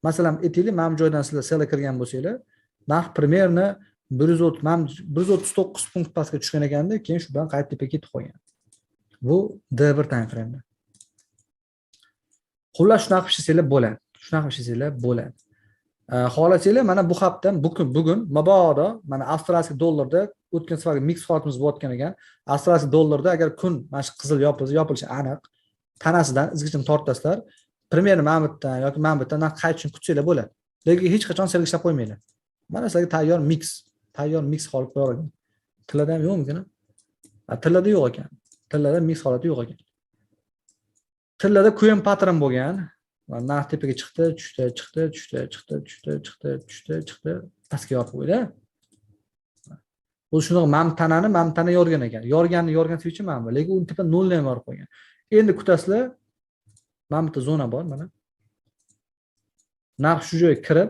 Masalan, aytaylik, mana bu joydan sizlar sell kirgan bo'lsanglar, narx примерно 139 punkt pastga tushgan ekanda, keyin shu bilan qaytib tepaga ketib qolgan. Bu D1 time frame. Xullas shunaqa qilsanglar bo'ladi. Xohlasanglar mana bu hafta bugun mabodo mana avstraliyalik dollarda o'tgan safargi mix holatimiz bo'layotgan ekan. Avstraliyalik dollarda agar kun mana shu qizil yopilishi aniq, tanasidan izgichini tortasizlar, примерно mana bu yerdan yoki mana bu yerdan narx qaytishini kutsanglar bo'ladi. Lekin hech qachon selgishlab qo'ymanglar. Mana sizlarga tayyor mix holat bor ekan. Tilada ham yo'qmikan? Tilada yo'q ekan. Tilada mix holati yo'q ekan. Tilada QM pattern bo'lgan. Narx tepaga chiqdi, chiqdi, pastga yorib qo'ydi. Bu shunaqa mamtana yorgan ekan. Yorgan switchi mana bu, lekin uni tepa 0 ham yorib qo'ygan. Endi kutasizlar, Mana bitta zona bor, mana. Narx shu joyga kirib,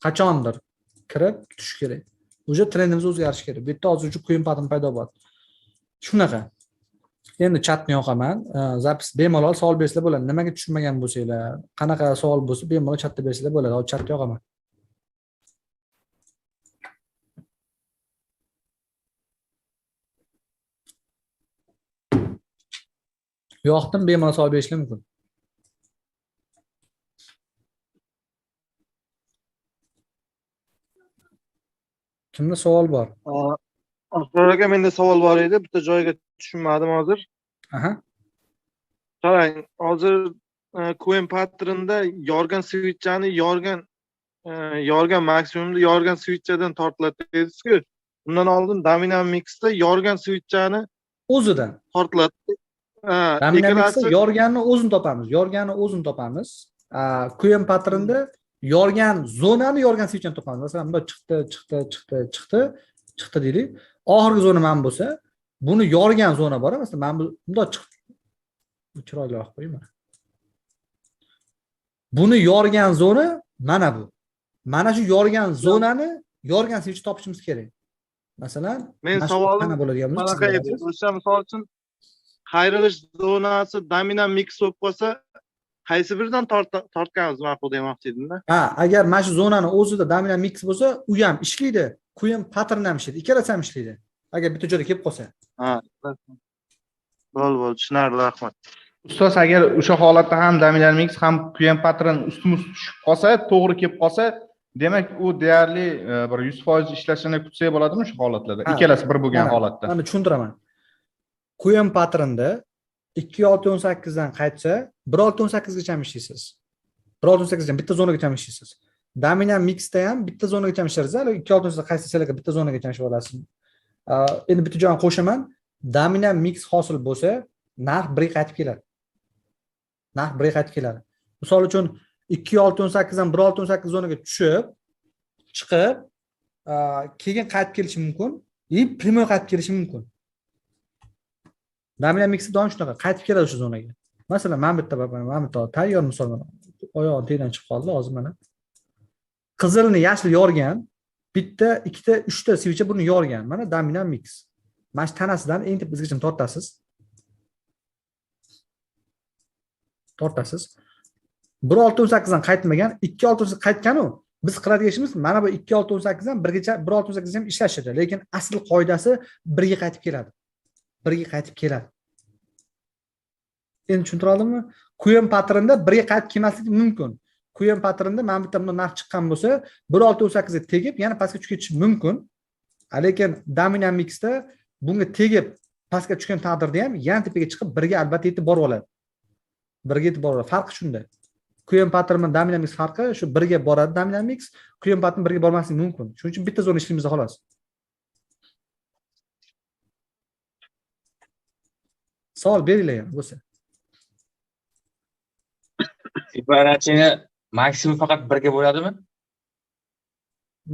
qachondir kirib tush kerak. O'sha trendimiz o'zgarishi kerak. Bu yerda hozir uch quyin pattern paydo bo'ldi. Shunaqa. Endi chatni yoqaman. Zapis bemalol savol bersanglar bo'ladi. Nimaga tushunmagan bo'lsanglar, qanaqa savol bo'lsa bemalol chatda bersanglar bo'ladi. Hozir chatni yoqaman. Yoqdim, bemalol savol berishlar mumkin. Kimda savol bor?
Asror aka, menda savol bor edi. Bitta joyga tushunmadim hozir.
Aha.
Qarang, hozir Coin patternda yorgan switchani yorgan maksimumda yorgan switchadan tortiladi dedingiz-ku. Bundan oldin Dynamicsda yorgan switchani
O'zidan.
tortiladi.
Dynamicsda yorganni o'zini topamiz. Yorganni o'zini topamiz. Coin patternda yorgan zonani yorgan switchdan topamiz. Masalan, bunda chiqdi deylik. Oxirgi zona mana bo'lsa, buni yorgan zona bor, masalan, mana bunda chiqdi. Chiroyliroq qo'yayman. Buni yorgan zona mana bu. Mana shu yorgan zonani yorgan switch topishimiz kerak. Masalan,
men savolim
mana bo'ladigan
qanaqa edi? O'sha misol uchun qayrilish zonasi Dynamics bo'lib qolsa, qaysi biridan tortganimiz ma'qul demoqchi edim-da.
Agar mana shu zonani o'zida Dynamics bo'lsa, u ham ishlaydi, Coin pattern ham ishlaydi, ikkalasi ham ishlaydi. Agar bitta joyga kelib qolsa.
Bo'ldi, tushunarli, rahmat.
Ustoz, agar o'sha holatda ham Dynamics ham Coin pattern ustma tushib qolsa, to'g'ri kelib qolsa, demak u deyarli bir 100% ishlashini kutsak bo'ladimi shu holatlarda? Ikkalasi bir bo'lgan holatda.
Mana tushuntiraman. Coin patternda 2618 dan qaytsa, 1618 gacha ishlaysiz. 1618 dan bitta zonaga ham ishlaysiz. Dynamicsda ham bitta zonaga ham ishlaysiz. 2618 qaysi sizlarga bitta zonaga ham ishlay olasiz. Endi bitta joyni qo'shaman. Dynamics hosil bo'lsa, narx 1 ga qaytib keladi. Narx 1 ga qaytib keladi. Misol uchun 2618 dan 1618 zonaga tushib, chiqib, keyin qaytib kelishi mumkin, primoy qaytib kelishi mumkin. Dynamicsda doim shunaqa qaytib keladi o'sha zonaga. Masalan, mana bitta tayyor misol mana. Oyog'im teydan chiqib qoldi hozir mana. Qizilni yashil yorgan, bitta, ikkita, uchta switch buni yorgan. Mana Dynamics. Mana shu tanasidan eng tepasigacha tortasiz. 1618 dan qaytmagan, 2618 qaytgan-u. Biz qiladigan ishimiz mana bu 2618 dan 1 gacha 1618 ham ishlashadi, lekin asl qoidasi 1 ga qaytib keladi. 1 ga qaytib keladi. Endi tushuntira oldimmi? Coin patternda 1 ga qaytib kelmasligi mumkin. Coin patternda mana bitta bundan narx chiqqan bo'lsa, 1618 ga tegib, yana pastga tushib ketishi mumkin. Lekin Dynamicsda bunga tegib pastga tushgan taqdirda ham yana tepaga chiqib 1 ga albatta yetib borib oladi. 1 ga yetib boradi. Farqi shunda. Coin pattern bilan Dynamics farqi shu 1 ga boradi Dynamics, Coin pattern 1 ga bormasligi mumkin. Shuning uchun bitta zona ishlaymiz xolos. Savol beringlar ham bo'lsa.
Fibonacci'ni maksimum faqat 1 ga bo'ladimi?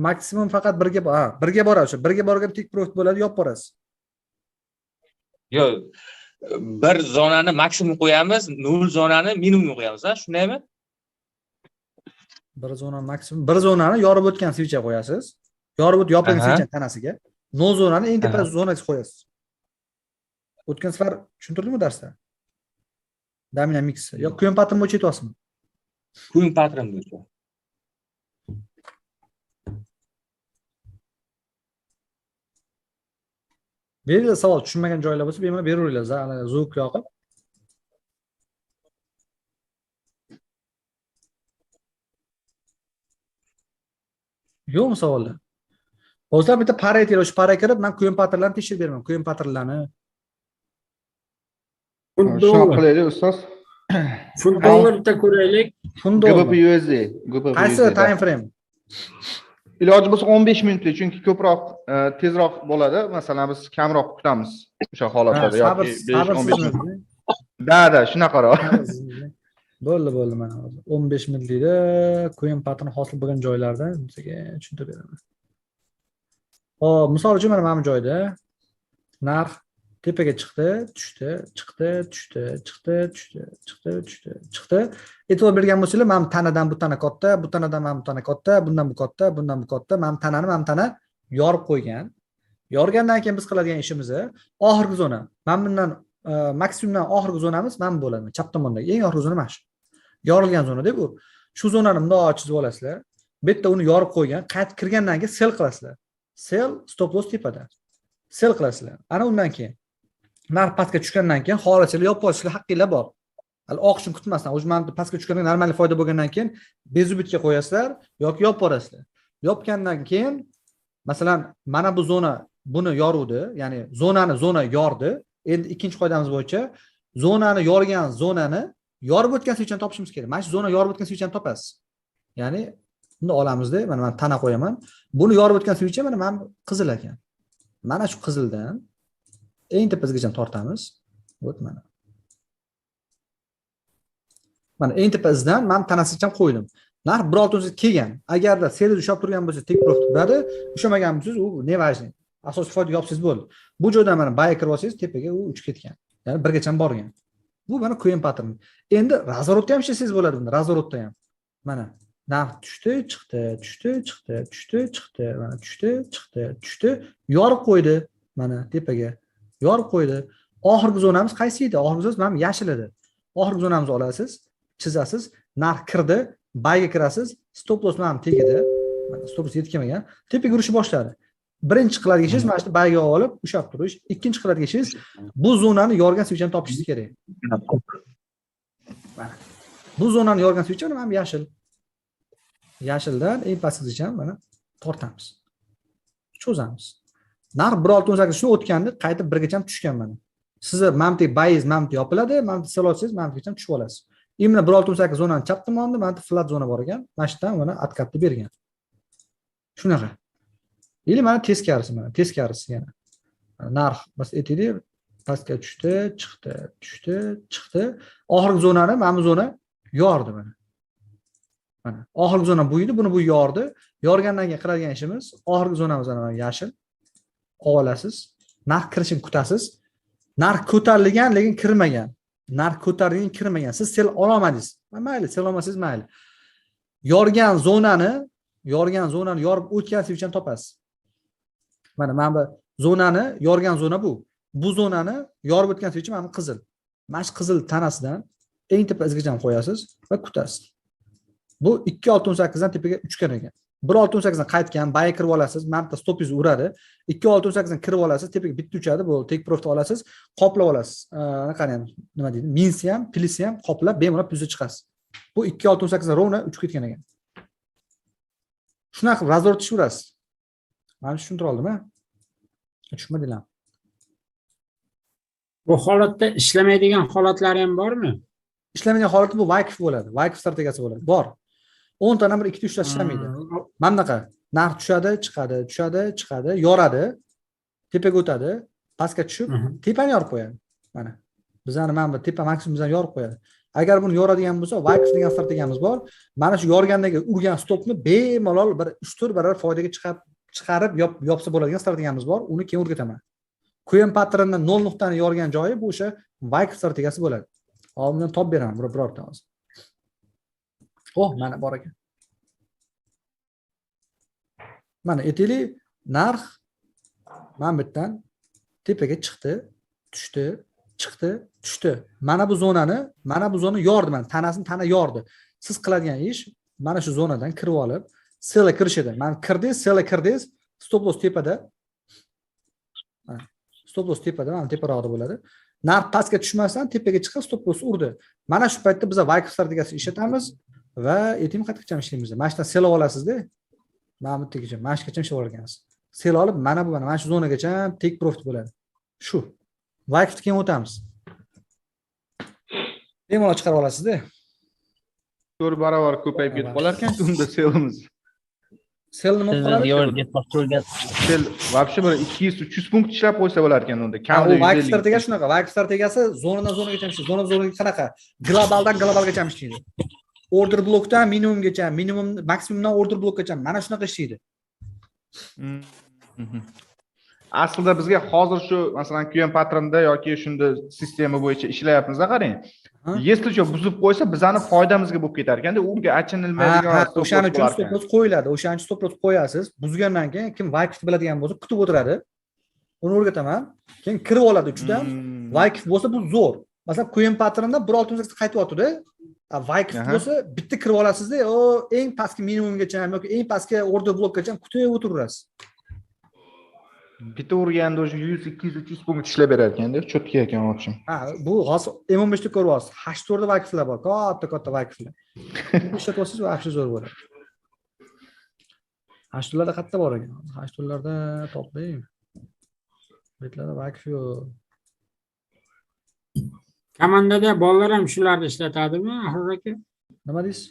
Maksimum faqat 1 ga 1 ga boradi. 1 ga borgan tik profit bo'ladi, yopib borasiz.
Yo'q. Bir zonani maksimum qo'yamiz, 0 zonani minimum qo'yamiz, shundaymi?
Bir zona maksimum, bir zonani yorib o'tgan switchga qo'yasiz. Yorib o'tib yopilgan switch tanasiga. 0 zonani eng tepa zonasiga qo'yasiz. O'tgan safar tushuntirdimmi darsda? Dynamics yo'q, Coin pattern bo'yicha aytyapsizmi?
Coin pattern bo'yicha.
Beringlar savol, tushunmagan joylar bo'lsa bemalol beraveringlar, zvuk yoqib. Yo'qmi savollar? Hozir bitta para aytaylik, o'sha para kirib, men Coin patternlarni tekshirib beraman. Coin patternlarni.
Shuni qilaylik ustoz.
Full dollarda ko'raylik.
GBP USD.
Qaysi time frame?
Iloji bo'lsa 15 minutlik, chunki ko'proq tezroq bo'ladi. Masalan, biz kamroq kutamiz o'sha holatlarda yoki 5-15 minut. Da, shunaqaroq.
Bo'ldi mana hozir. 15 minutlikda Coin pattern hosil bo'lgan joylarda sizga tushuntirib beraman. Hop, misol uchun mana bu joyda narx tepaga chiqdi, tushdi, chiqdi, tushdi, chiqdi, tushdi, chiqdi, tushdi, chiqdi. E'tibor bergan bo'lsanglar, mana bu tanadan bu tana katta, bu tanadan mana bu tana katta, bundan bu katta, bundan bu katta. Mana bu tanani mana bu tana yorib qo'ygan. Yorgandan keyin biz qiladigan ishimiz oxirgi zona. Mana bundan maksimumdan oxirgi zonamiz mana bu bo'ladi. Chap tomondagi eng oxirgi zona mana shu. Yorilgan zona-da bu. Shu zonani bundoq chizib olasizlar. Bu yerda uni yorib qo'ygan, qaytib kirgandan keyin sell qilasizlar. Sell stop loss tepada. Sell qilasizlar. Ana undan keyin narx pastga tushgandan keyin xohlasanglar yopib olishga haqqinglar bor. Hali oqishni kutmasdan, o'zi mana pastga tushgandan normal foyda bo'lgandan keyin bezubitga qo'yasizlar yoki yopib yuborasizlar. Yopgandan keyin masalan mana bu zona buni yoruvdi, ya'ni zona yordi. Endi ikkinchi qoidamiz bo'yicha zonani yorgan zonani yorib o'tgan switchni topishimiz kerak. Mana shu zona yorib o'tgan switchni topasiz. Ya'ni buni olamizda, mana men tana qo'yaman. Buni yorib o'tgan switch mana qizil ekan. Mana shu qizildan eng tepasigacha tortamiz. O't mana. Mana eng tepasidan men tanasigacha qo'ydim. Narx 1.6 kelgan. Agarda seli ushlab turgan bo'lsa, tek profit beradi. Ushlamagan bo'lsangiz, u ne важный. Asosiy foyda yopsangiz bo'ldi. Bu joydan mana buy kirib olsangiz, tepaga u uchib ketgan. Ya'ni birgacha borgan. Bu mana coin pattern. Endi razorotda ham ishlasangiz bo'ladi bunda, razorotda ham. Mana narx tushdi, chiqdi, tushdi, chiqdi, tushdi, chiqdi, mana tushdi, chiqdi, tushdi, yorib qo'ydi. Mana tepaga yorib qo'ydi. Oxirgi zonamiz qaysi edi? Oxirgi zonamiz mana yashil edi. Oxirgi zonamizni olasiz, chizasiz, narx kirdi, buyga kirasiz, stop loss mana tegadi. Mana stop loss yetmagan, tepaga urishni boshladi. Birinchi qiladigan ishingiz mana shu buyga olib ushlab turish. Ikkinchi qiladigan ishingiz bu zonani yorgan switchni topishingiz kerak. Mana bu zonani yorgan switch mana yashil. Yashildan eng pastgacha mana tortamiz. Cho'zamiz. Narx 1.18 shuni o'tganda qaytib birgacha tushgan mana. Sizni mamti bayiz mamti yopiladi, mamti sell olsangiz mamtigacha tushib olasiz. Imla 1.18 zonani chap tomonida mana flat zona bor ekan. Mana shundan mana откатni bergan. Shunaqa. Или mana teskarisi yana. Narx bas aytaylik, pastga tushdi, chiqdi, tushdi, chiqdi. Oxirgi zonani mana bu zona yordi mana. Mana oxirgi zona bu edi, buni bu yordi. Yorgandan keyin qiladigan ishimiz oxirgi zonamiz mana yashil. Olasiz, narx kirishini kutasiz. Narx ko'tarilgan, lekin kirmagan. Narx ko'tarilgan, kirmagan. Siz sell olmadingiz. Mayli, sell olmasangiz mayli. Yorgan zonani yorib o'tgan switchni topasiz. Mana bu zonani yorgan zona bu. Bu zonani yorib o'tgan switch mana qizil. Mana shu qizil tanasidan eng tepasigacha qo'yasiz va kutasiz. Bu 2.68 dan tepaga uchgan ekan. 1.68 dan qaytgan, buy kirib olasiz, mana stopingiz uradi. 2.68 dan kirib olasiz, tepaga bitta uchadi, bu take profit olasiz, qoplab olasiz. Qarang, nima deydi? Minsi ham, plisi ham qoplab bemalol plyusga chiqasiz. Bu 2.68 dan rovna uchib ketgan ekan. Shunaqa qilib razor tushirasiz. Mana tushuntira oldim-a? Tushunmadinglar?
Bu holatda ishlamaydigan holatlari ham bormi?
Ishlamaydigan holati bu Wyckoff bo'ladi. Wyckoff strategiyasi bo'ladi. Bor. 10 tani bir 2 3 ta ishlamaydi. Mana bunaqa. Narx tushadi, chiqadi, tushadi, chiqadi, yoradi. Tepaga o'tadi, pastga tushib, tepani yorib qo'yadi. Mana. Bizani mana bu tepa maksimumdan yorib qo'yadi. Agar buni yoradigan bo'lsa, Wyckoff degan strategiyamiz bor. Mana shu yorgandagi urgan stopni bemalol bir 3-4 barobar foydaga chiqarib yopsa bo'ladigan strategiyamiz bor. Uni keyin o'rgataman. Coin patterndan 0 nuqtani yorgan joyi bu o'sha Wyckoff strategiyasi bo'ladi. Oldindan top beraman birorta hozir. Mana bor ekan. Mana aytaylik, narx mana bu yerdan tepaga chiqdi, tushdi, chiqdi, tushdi. Mana bu zona yordi, mana tana yordi. Siz qiladigan ish mana shu zonadan kirib olib, sell kirish edi. Mana kirdingiz, sell kirdingiz, stop loss tepada. Mana stop loss tepada, mana teparoqda bo'ladi. Narx pastga tushmasdan tepaga chiqib stop loss urdi. Mana shu paytda biz Wyckoff strategiyasini ishlatamiz va ATM qattiqcha ishlaymiz. Mana shundan sell olasizda. Mana bu yergacha, mana shungacha ishlab olgansiz. Sell olib mana shu zonagacha take profit bo'ladi. Shu. Wyckoffga keyin o'tamiz. Bemalol chiqarib olasizda.
4 barobar ko'payib ketib qolar ekan unda sellimiz.
Sell nima qiladi?
Sell вообще bir 200-300 punkt ishlab qo'ysa bo'lar ekan unda.
Kamida Wyckoff strategiyasi shunaqa. Wyckoff strategiyasi zonadan zonagacha ishlaydi. Zonaga qanaqa? Globaldan globalgacha ishlaydi. Order blokdan minimumgacha, minimum maksimumdan order blokgacha mana shunaqa ishlaydi.
aslida bizga hozir shu masalan QM patronda yoki shunda sistema bo'yicha ishlayapmizda qarang.
Ha?
Если что buzib qo'ysa, bizani foydamizga bo'lib ketar ekanda, unga achinilmaydigan stop
O'shaning uchun
bo'lar
stop
ekan.
loss qo'yiladi. O'shaning uchun stop loss qo'yasiz. Buzgandan keyin kim Wycliffe biladigan bo'lsa kutib o'tiradi. Uni o'rgataman. Keyin kirib oladi uchidan. Wycliffe bo'lsa bu zo'r. Masalan, QM patronda 1.600 qaytyapti-da. Wycliffe
Aha.
bo'lsa bitta kirib olasizda, o eng pastki minimumgacha yoki eng pastki order blokgacha kutib o'tiraverasiz.
Bitta urganda o'sha 100, 200, 300 punkt ishlab berar ekanda, cho'tka ekan в общем.
Bu hozir M15 da ko'ryapsiz. 8 to'rda Wycliffe'lar bor. Katta Wycliffe'lar. Ishlatyapsiz va yaxshi zo'r bo'ladi. 8 to'rlarda qayerda bor ekan? 8 to'rlarda toplaymi? Betlarda Wycliffe yo'q.
Komandada bolalar ham shularni ishlatadimi, Ahror aka?
Nima deysiz?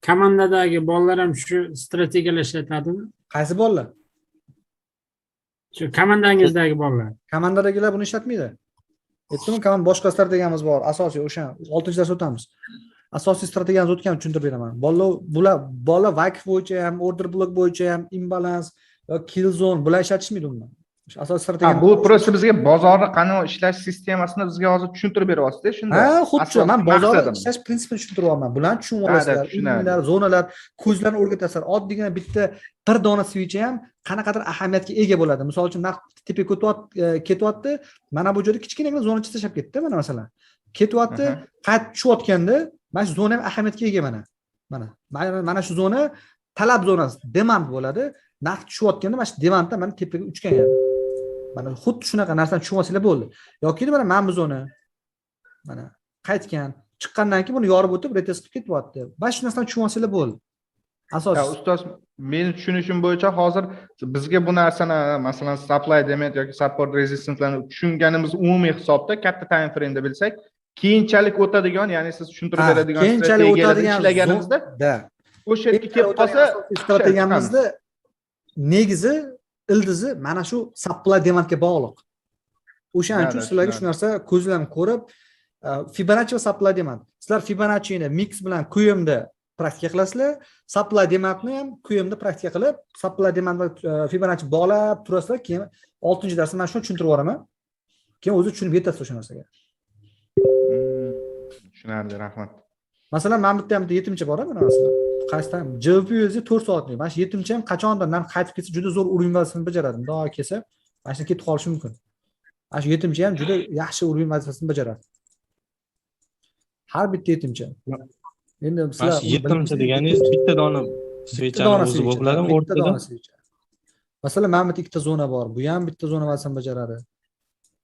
Komandadagi bolalar ham shu strategiyalar ishlatadimi?
Qaysi bolalar?
Shu komandangizdagi bolalar.
Komandadagilar buni ishlatmaydi. Aytdim, komand boshqa strategiyamiz bor. Asosiy o'sha 6-dars o'tamiz. Asosiy strategiyamizni o'tgan tushuntirib beraman. Bolalar Wycliffe bo'yicha ham, order block bo'yicha ham, imbalans yoki kill zone bular ishlatishmaydi undan. Asosiy strategiya.
Bu просто bizga bozorni qanday ishlash sistemasini bizga hozir tushuntirib beryapsiz-da, shunda.
Xuddi men bozorni ishlash prinsipini tushuntiryapman. Bularni tushunib olasizlar. Ilmlar, zonalar, ko'zlarni o'rgatasizlar. Oddiygina bitta bir dona switch ham qanaqadir ahamiyatga ega bo'ladi. Misol uchun narx tepa ketyapti, mana bu joyda kichkinagina zona tashlab ketdi, mana masalan. Ketyapti, qayt tushayotganda, mana shu zona ham ahamiyatga ega mana. Mana shu zona talab zonasi, demand bo'ladi. Narx tushayotganda mana shu demandda mana tepaga uchgan ham. Mana xuddi shunaqa narsani tushunib olsanglar bo'ldi. Yoki mana bu zona mana qaytgan, chiqqandan keyin buni yorib o'tib retest qilib ketyapti. Mana shu narsani tushunib olsanglar bo'ldi. Asosiy.
Ustoz, men tushunishim bo'yicha hozir bizga bu narsani masalan supply demand yoki support resistancelarni tushunganimiz umumiy hisobda katta time frame'da bilsak, keyinchalik o'tadigan, ya'ni siz tushuntirib beradigan
keyinchalik o'tadigan
ishlaganimizda o'sha yerga kelib qolsa,
strategiyamizda negizi ildizi mana shu supply demandga bog'liq. O'shaning uchun sizlarga shu narsa ko'zlarni ko'rib, Fibonacci va supply demand. Sizlar Fibonacci'ni mix bilan QM'da praktika qilasizlar, supply demandni ham QM'da praktika qilib, supply demand va Fibonacci bog'lab turasizlar. Keyin 6-darsda men shuni tushuntirib boraman. Keyin o'zi tushunib yetasiz o'sha narsaga.
Tushunarli, rahmat.
Masalan, men bitta ham 7-chi bor, mana masalan. Qaysidan GPU 4 soatlik. Mana shu 7-chi ham qachondir narx qaytib ketsa juda zo'r urin vazifasini bajaradi. Xudo kelsa, mana shu ketib qolishi mumkin. Mana shu 7-chi ham juda yaxshi urin vazifasini bajaradi. Har bitta 7-chi. Endi sizlar
7-chi deganingiz bitta dona switchani o'zi bo'ladimi o'rtada?
Masalan, mana bitta ikkita zona bor. Bu ham bitta zona vazifasini bajaradi.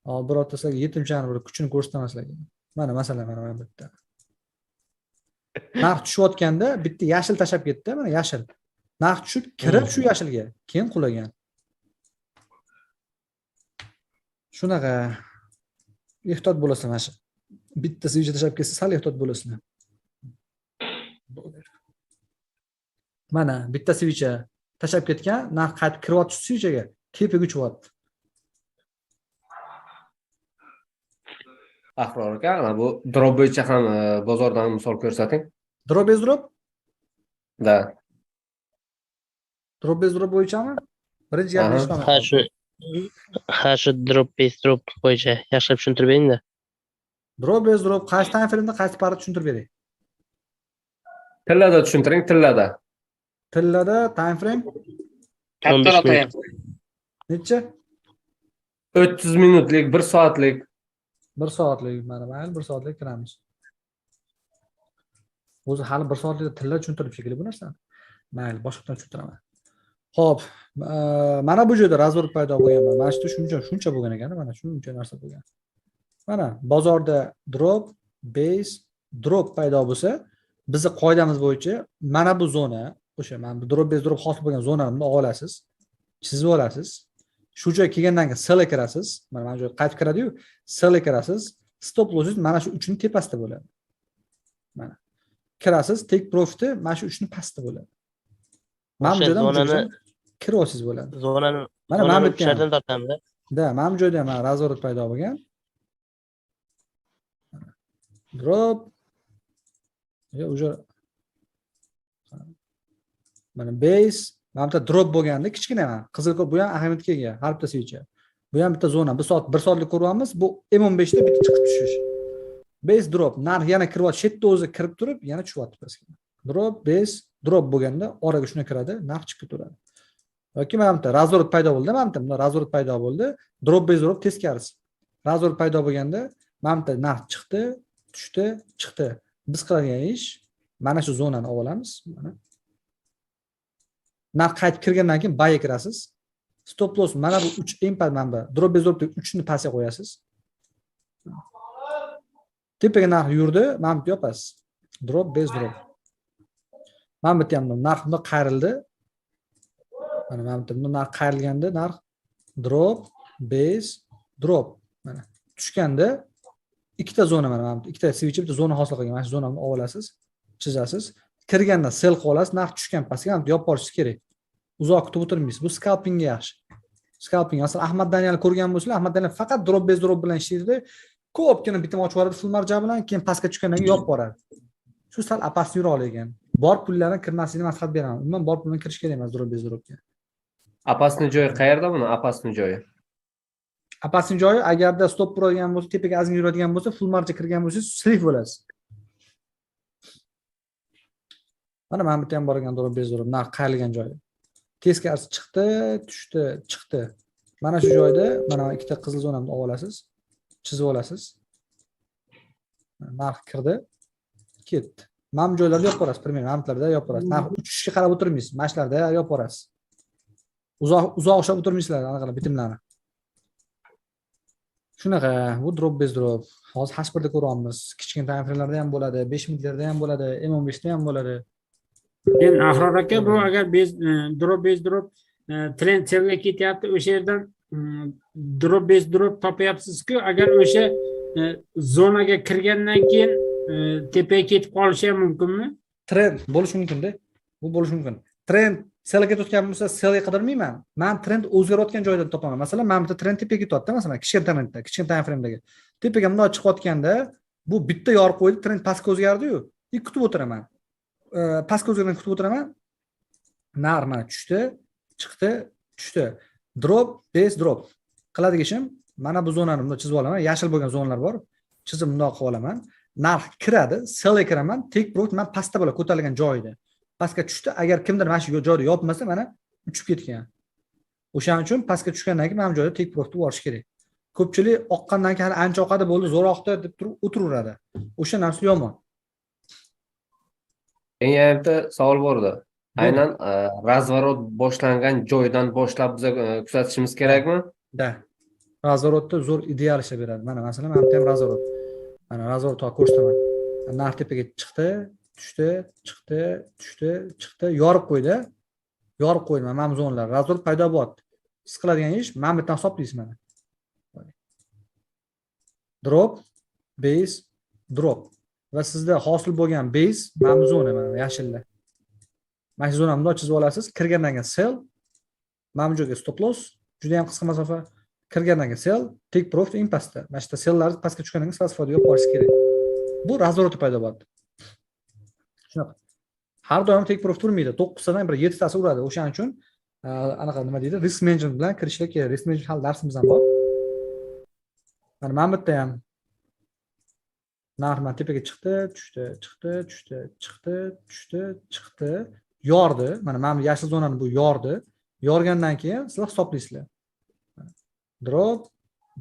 Hop, birortasiga 7-chani bir kuchini ko'rsataman sizlarga. Mana masalan, mana bitta. Narx tushayotganda bitta yashil tashab ketdi, mana yashil. Narx tushib, kirib shu yashilga, keyin qulagan. Shunaqa ehtiyot bo'lasizlar mana shu. Bitta switch tashab ketsa, sal ehtiyot bo'lasizlar. Mana bitta switch tashab ketgan, narx qaytib kiryapti switchga, tepaga uchyapti.
Ahror aka, bu drop bo'yicha ham bozordan misol ko'rsating.
Drop bez drop?
Da.
Drop bez drop bo'yichami? Birinchi gapni eshitaman.
Ha shu drop bez drop bo'yicha yaxshilab tushuntirib bering-da.
Drop bez drop qaysi time frame da qaysi parda tushuntirib bering.
Tillada tushuntiring, tillada.
Tillada time frame
15 minut.
necha?
30 minutlik, 1 soatlik.
1 soatlik, mana mayli 1 soatlik kiramiz. O'zi hali 1 soatlikda tilla tushuntirib shekilli bu narsani. Mayli, boshqadan tushuntiraman. Xo'p, mana bu joyda razvor paydo bo'lgan. Mana shu shuncha bo'lgan ekan, mana shuncha narsa bo'lgan. Mana bozorda drop, base, drop paydo bo'lsa, bizning qoidamiz bo'yicha mana bu zona, o'sha mana bu drop base drop hosil bo'lgan zonani olasiz, chizib olasiz. Shu joyga kelgandan keyin sell kirasiz. Mana joy qaytib kiradi-yu, sell kirasiz. Stop lossingiz mana shu 3 ning tepasida bo'ladi. Mana. Kirasiz, take profit'i mana shu 3 ning pastida bo'ladi. Mana bu joydan kiryapsiz bo'ladi.
Zonani
mana bu
yerdan tortamiz.
Da, mana bu joyda mana razvorat paydo bo'lgan. Drop. Уже mana base Mana bu yerda drop bo'lganda kichkina mana qizil ko'p, bu ham ahamiyatga ega har bitta switch. Bu ham bitta zona. 1 soatlik ko'ryapmiz. Bu M15 da bitta chiqib tushish. Base drop, narx yana kiryapti, shetda o'zi kirib turib, yana tushyapti pastga. Drop, base, drop bo'lganda oraga shuna kiradi, narx chiqib ketaveradi. Yoki mana bu yerda razvorot paydo bo'ldi, mana bu yerda razvorot paydo bo'ldi. Drop, base, drop teskarisi. Razvorot paydo bo'lganda mana bu yerda narx chiqdi, tushdi, chiqdi. Biz qiladigan ish mana shu zonani olib olamiz. Mana narx qaytib kirgandan keyin buyga kirasiz. Stop loss mana bu 3 impact manba. Drop base drop 3 ni pastga qo'yasiz. Tepaga narx yurdi, mana bu yopasiz. Drop base drop. Mana bu ham narx bunda qayrildi. Mana bunda narx qayrilganda narx drop base drop. Mana tushganda ikkita zona mana ikkita switch bitta zona hosil qilgan. Mana shu zonani olib olasiz, chizasiz. Kirganda sell qilib olasiz, narx tushgan pastga ham yopib olishingiz kerak. Uzoq kutib o'tirmaysiz. Bu scalpingga yaxshi. Scalping asal Ahmad Danielni ko'rgan bo'lsangiz, Ahmad Daniel faqat drop base drop bilan ishlaydi. Ko'pgina bitim ochib yuboradi full marja bilan, keyin pastga tushgandan keyin yopib boradi. Shu sal apasni yura olgan. Bor pullarni kirmasligini maslahat beraman. Umuman bor pulni kirish kerak emas drop base dropga.
Apasni joyi qayerda buni? Apasni joyi.
Apasni joyi agarda stop turadigan bo'lsa, tepaga ozgina yuradigan bo'lsa, full marja kirgan bo'lsangiz, slip bo'lasiz. Mana bu ham borgan drop base drop narx qayrilgan joyi. Teskarisi chiqdi, tushdi, chiqdi. Mana shu joyda mana ikkita qizil zonani olib olasiz, chizib olasiz. Narx kirdi, ketdi. Mana bu joylarda yopib borasiz, примерно amtlarda yopib borasiz. Narx uchishga qarab o'tirmaysiz, mashlarda yopib borasiz. Uzoq ushlab o'tirmaysizlar, anaqa bitimlarni. Shunaqa, bu drop base drop. Hozir H1 da ko'ryapmiz. Kichkina time framelarda ham bo'ladi, 5 minutlarda ham bo'ladi, M15 da ham bo'ladi.
Endi Ahror aka, bu agar drop base drop trend sellga ketyapti, o'sha yerdan drop base drop topyapsiz-ku, agar o'sha zonaga kirgandan keyin tepaga ketib qolishi ham mumkinmi?
Trend bo'lishi mumkin-da. Bu bo'lishi mumkin. Trend sellga ketayotgan bo'lsa, sellga qidirmayman. Men trend o'zgarayotgan joydan topaman. Masalan, men bitta trend tepaga ketyapti, masalan, kichkina trendda, kichkina time frame'dagi. Tepaga bunday chiqayotganda, bu bitta yorib qo'ydi, trend pastga o'zgardi-yu. Kutib o'tiraman. Pastga o'zgargan kutib o'tiraman. Narx mana tushdi, chiqdi, tushdi. Drop, base drop. Qiladigan ishim mana bu zonani bunda chizib olaman. Yashil bo'lgan zonalar bor. Chizib bundoq qilib olaman. Narx kiradi, sellga kiraman. Take profit men pastda bo'ladi, ko'tarilgan joyida. Pastga tushdi, agar kimdir mana shu joyda yopmasa, mana uchib ketgan. O'shaning uchun pastga tushgandan keyin mana bu joyda take profit olish kerak. Ko'pchilik oqqandan keyin ancha oqadi bo'ldi, zo'roqda deb turib o'tiraveradi. O'sha narsa yomon.
Yana bitta savol bor edi. Aynan razvorot boshlangan joydan boshlab biz kuzatishimiz kerakmi?
Da. Razvorotda zo'r ideal ishlab beradi. Mana masalan, men ham razvorot. Mana razvorotni ko'rsataman. Narx tepaga chiqdi, tushdi, chiqdi, tushdi, chiqdi, yorib qo'ydi. Yorib qo'ydi mana bu zonalar. Razvorot paydo bo'ldi. Siz qiladigan ish mana bu yerdan hisoblaysiz mana. Drop, base, drop. Va sizda hosil bo'lgan base mana bu zona mana yashilda. Mana shu zonani bunday chizib olasiz. Kirgandan keyin sell, mana bu joyga stop loss, juda ham qisqa masofa. Kirgandan keyin sell, take profit in pastda. Mana shu selllar pastga tushgandan keyin foyda olib qolish kerak. Bu razvorot paydo bo'ladi. Shunaqa. Har doim take profit turmaydi. 9 tadan bir 7 tasi uradi. O'shaning uchun anaqa nima deydi? Risk management bilan kirishlik kerak. Risk management hali darsimiz ham bor. Mana bu yerda ham narx mana tepaga chiqdi, tushdi, chiqdi, tushdi, chiqdi, tushdi, chiqdi, yordi. Mana bu yashil zonani bu yordi. Yorgandan keyin sizlar hisoblaysizlar. Drop,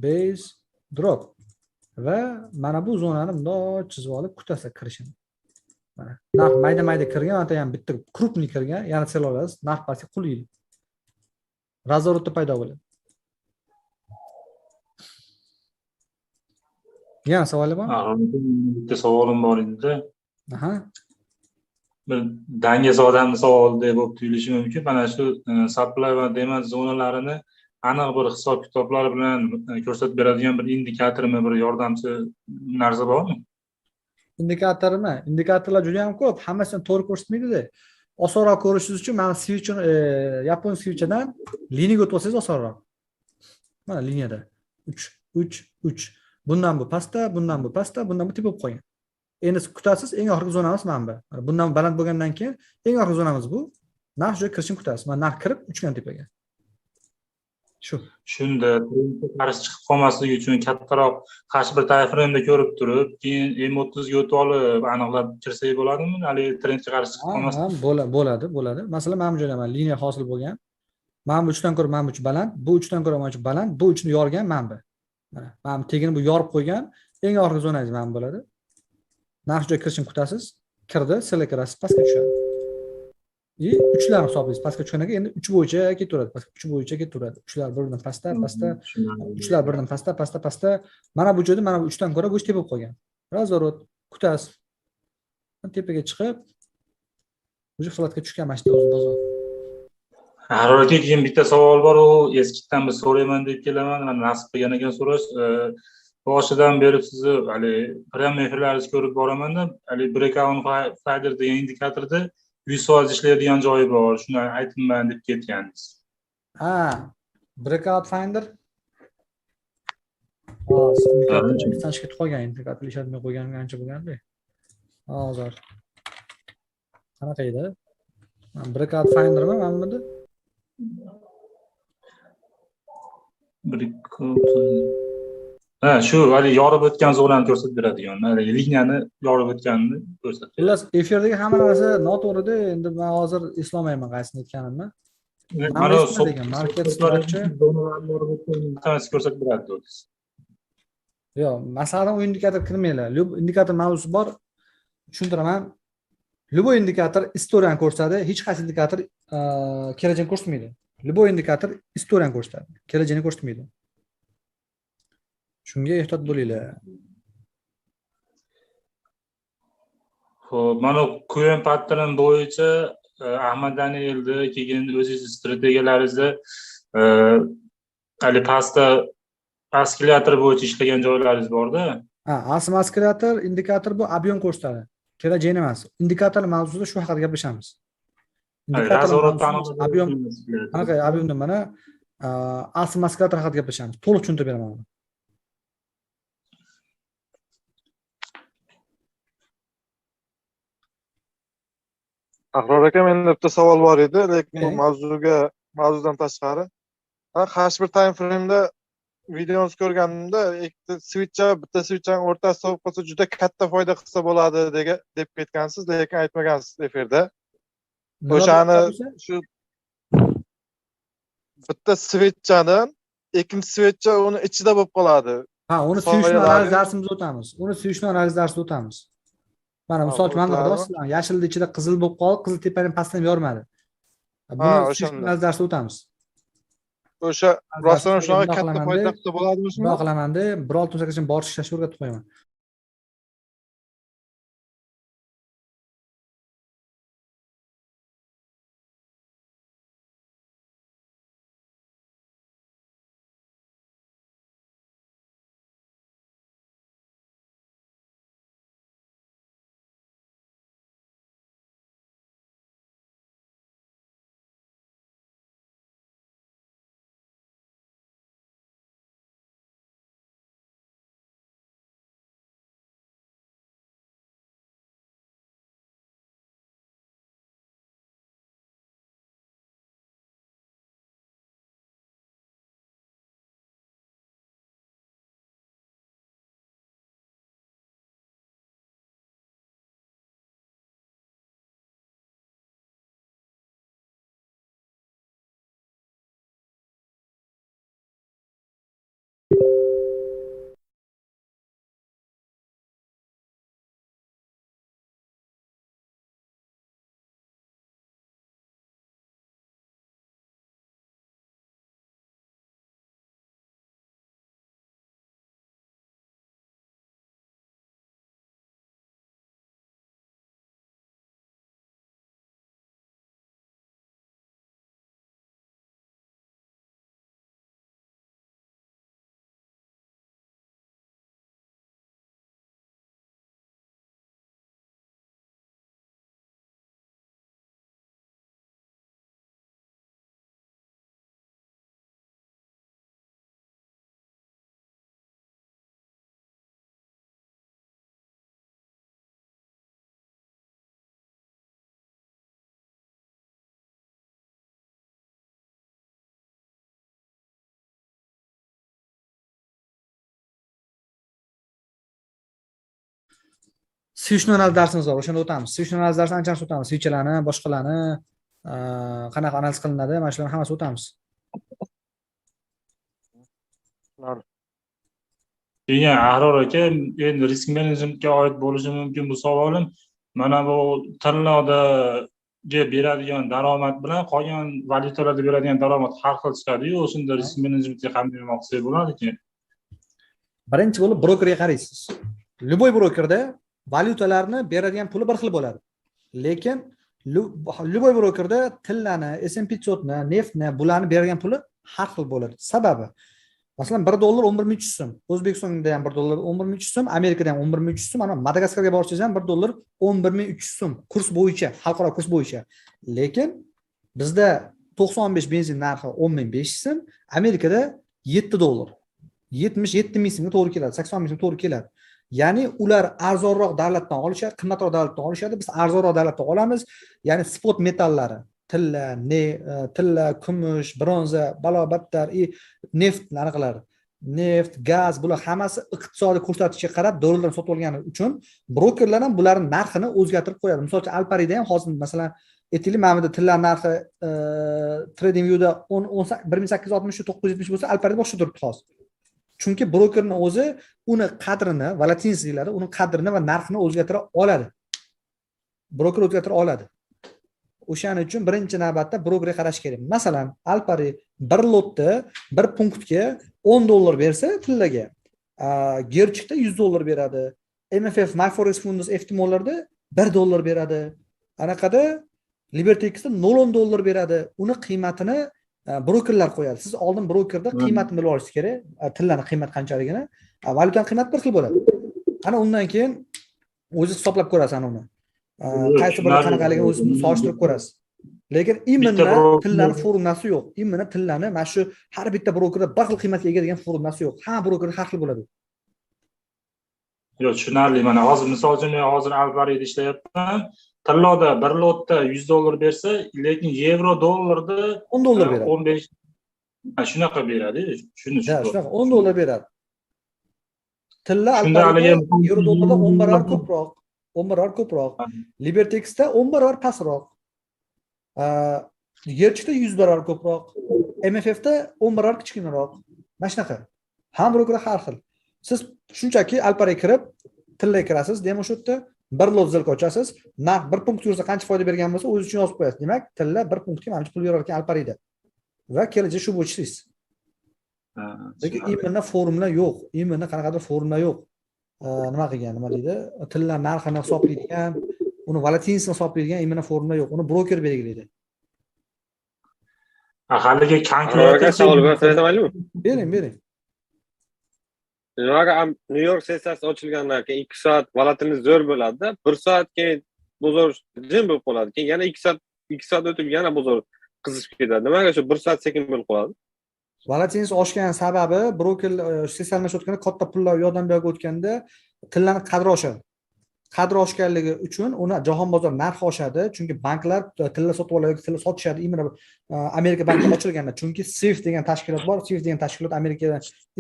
base, drop. Va mana bu zonani bunday chizib olib kutasizlar kirishini. Mana narx mayda-mayda kirgan, anta ham bitta krupniy kirgan, yana sell olasiz, narx pastga qulaydi. Razvorotda paydo bo'ladi. Yana savollar bormi?
Bitta savolim bor edi-da.
Aha.
Bir dangas odamning savoli bo'lib tuyulishi mumkin. Mana shu supply va demand zonalarini aniq bir hisob kitoblar bilan ko'rsatib beradigan bir indikatormi, bir yordamchi narsa bormi?
Indikatormi? Indikatorlar juda ham ko'p. Hammasini to'g'ri ko'rsatmaydi-da. Osonroq ko'rishingiz uchun mana switch yapon switchidan liniyaga o'tib olsangiz osonroq. Mana liniyada 3 3 3. Bundan bu pastda, bundan bu pastda, bundan bu tepib qo'ying. Endi kutasiz, eng oxirgi zonamiz mana bu. Bundan baland bo'lgandan keyin eng oxirgi zonamiz bu. narx joy kirishini kutasiz. Mana narx kirib uchgan tepaga. Shu.
Shunda trendga qarshi chiqib qolmasligi uchun kattaroq qarshi bir time frame ko'rib turib, keyin M30 ga o'tib olib aniqlab kirsak bo'ladimi? Hali trendga qarshi chiqib qolmaslik.
Bo'ladi. Masalan, mana bu joyda mana liniya hosil bo'lgan. Mana bu 3dan ko'ra mana bu 3 baland, bu 3dan ko'ra mana bu baland, bu 3ni yorgan mana bu. Mana bu tegini bu yorib qo'ygan, eng oxirgi zonangiz mana bu bo'ladi. Narx joy kirishini kutasiz, kirdi, selektor kirasiz, pastga tushadi. Uchlarni hisoblaysiz. Pastga tushgandan keyin endi 3 bo'yicha ketaveradi. Pastga 3 bo'yicha ketaveradi. Uchlar biridan pastda, uchlar biridan pastda. Mana bu joyda mana bu 3dan ko'ra bu tepa bo'lib qolgan. Razvorot kutasiz. Tepaga chiqib, o'sha holatga tushgan mashina o'zi bozor.
Haroratga keyin bitta savol bor, u eskidan bir so'rayman deb kelaman. Mana nasib qilgan ekan so'rash. Boshidan beri sizni hali prem efirlaringizni ko'rib boraman-da, hali breakout finder degan indikatorda 100% ishlaydigan joyi bor. Shuni aytmayman deb ketgandingiz.
Breakout finder. Indikator ketib qolgan, indikator ishlatmay qo'yganim ancha bo'lganda. Hozir. Qanaqa edi? Breakout findermi mana bunda?
Shu hali yorib o'tgan zonani ko'rsatib beradigan, liniyani yorib o'tganini ko'rsatib beradi.
Xullas, efirdagi hamma narsa noto'g'ri-da. Endi men hozir eslolmayman qaysini aytganimni.
Mana
market structure
ko'rsatib beradi o'zi.
Yo'q, masalan, u indikator kirmanglar. Indikator mavzusi bor. Tushuntiraman. Любой indikator istoriyani ko'rsatadi, hech qaysi indikator kelajagini ko'rsatmaydi. Любой indikator istoriyani ko'rsatadi, kelajagini ko'rsatmaydi. Shunga ehtiyot bo'linglar.
Xo'p, mana QM pattern bo'yicha Ahmad Danielni keyin o'zingiz strategiyalaringizda hali pastda oscillator bo'yicha ishlagan joylaringiz bor-da.
Oscillator indikator bu ob'yom ko'rsatadi. Kelajagini emas. Indikator mavzusida shu haqida gaplashamiz. Ob'yom, qanaqa ob'yomda mana oscillator haqida gaplashamiz. To'liq tushuntirib beraman.
Ahror aka, menda bitta savol bor edi, lekin bu mavzudan tashqari. Qarshi bir time frame'da videomizni ko'rganimda, ikkita bitta switchning o'rtasida bo'lib qolsa juda katta foyda qilsa bo'ladi deb ketgansiz, lekin aytmagansiz efirda. O'shani shu bitta switchdan ikkinchi switch uni ichida bo'lib qoladi.
Uni switchni analiz darsimizda o'tamiz. Mana misol uchun mana rostdan yashilni ichida qizil bo'lib qolib, qizil tepaning pastdan yormadi. Buni switchni darsda o'tamiz.
O'sha rostdan shunaqa katta foyda qilsa bo'ladimi?
Xudo qilamanda, bir 6-gacha borish ishlashni o'rgatib qo'yaman. switch darsimiz bor, o'shanda o'tamiz. Switch darsini ancha o'tamiz. Switchlarni, boshqalarni qanaqa analiz qilinadi, mana shularni hammasi o'tamiz.
Keyin Ahror aka, endi risk menejmentga oid bo'lishi mumkin bu savolim. Mana bu tillodaga beradigan daromad bilan qolgan valyutalarda beradigan daromad har xil chiqadi-yu, o'shunda risk menejmentga qanday qilsak bo'ladi keyin?
Birinchi bo'lib brokerga qaraysiz. Любой brokerda valyutalarni beradigan puli bir xil bo'ladi. Lekin любой brokerda tillani, S&P 500 ni, neftni, bularni beradigan puli har xil bo'ladi. Sababi masalan $1 11.300 so'm. O'zbekistonda ham $1 11.300 so'm, Amerikada ham 11.300 so'm, ana Madagaskarga borsangiz ham $1 11.300 so'm kurs bo'yicha, xalqaro kurs bo'yicha. Lekin bizda 95 benzin narxi 10.500 so'm, Amerikada $7. 77 ming so'mga to'g'ri keladi, 80 ming so'mga to'g'ri keladi. Ya'ni ular arzonroq davlatdan olishadi, qimmatroq davlatdan olishadi, biz arzonroq davlatdan olamiz. Ya'ni spot metallari, tilla, kumush, bronza, balobattar, neftlarni qiladi. Neft, gaz, bular hammasi iqtisodiy ko'rsatkichga qarab dollardan sotib olgani uchun brokerlar ham bularning narxini o'zgartirib qo'yadi. Masalan, Alparida ham hozir masalan aytaylik, mana bu tillar narxi TradingViewda 1860-970 bo'lsa, Alparida boshqa turibdi hozir. Chunki brokerning o'zi uni qadrini, volatiliyasini, uni qadrini va narxini o'zgartira oladi. Broker o'zgartira oladi. O'shaning uchun birinchi navbatda brokerga qarash kerak. Masalan, Alpari bir lotda, bir punktga $10 bersa tillaga, Gerchikda $100 beradi. MFF MyForex Funds ehtimollarda $1 beradi. Anaqada LibertyXda $0.10 beradi. Uni qiymatini brokerlar qo'yadi. Siz oldin brokerda qiymatini bilib olishingiz kerak. Tillarning qiymati qanchaligini. Valyutaning qiymati bir xil bo'ladi. Ana undan keyin o'zi hisoblab ko'rasiz uni. Qaysi biri qanaqaligini o'zingiz solishtirib ko'rasiz. Lekin imminni tillarning formulasi yo'q. Imminni tillarni mana shu har bitta brokerda bir xil qiymatga ega degan formulasi yo'q. Hamma brokerda har xil bo'ladi.
Yo'q, tushunarli. Mana hozir misol uchun men hozir Alparida ishlayapman. Tilloda bir lotda $100 bersa, lekin yevro dollarda
$10 beradi.
15. Shunaqa beradi.
Shunaqa $10 beradi. Tilla Alparida yevro dollarda 10 barobar ko'proq. 10 barobar ko'proq. LibertyXda 10 barobar pastroq. Gerchikda 100 barobar ko'proq. MFFda 10 barobar kichkinaroq. Mana shunaqa. Ham broker har xil. Siz shunchaki Alpariga kirib, tilla kirasiz, demo o'sha yerda bir lot zilka ochasiz, narx bir punkt yursa qancha foyda bergan bo'lsa, o'zingiz uchun yozib qo'yasiz. Demak, tilla bir punktga mana pul berar ekan Alparida. Va kelajak shu bo'yicha ishlaysiz. Lekin imminni formula yo'q. Imminni qanaqadir formula yo'q. Nima qilgan, nima deydi? Tillar narxini hisoblaydigan, uni volatiliyasini hisoblaydigan imminni formula yo'q. Uni broker belgilaydi.
Haligi kalkulyator
savol beramanmi?
Bering.
New York sessiyasi ochilgandan keyin 2 soat volatillik zo'r bo'ladi-da, 1 soat keyin bozor jim bo'lib qoladi. Keyin yana 2 soat o'tib yana bozor qizishib ketadi. Nimaga shu 1 soat sekin bo'lib qoladi?
Volatiliyasi oshgan sababi broker sessiya almashayotganda katta pullar u yoqdan bu yoqqa o'tganda tillarning qadri oshadi. Qadri oshganligi uchun uni jahon bozor narxi oshadi, chunki banklar tilla sotib oladi, tilla sotishadi. Imminni Amerika banki ochilganda, chunki SWIFT degan tashkilot bor. SWIFT degan tashkilot Amerika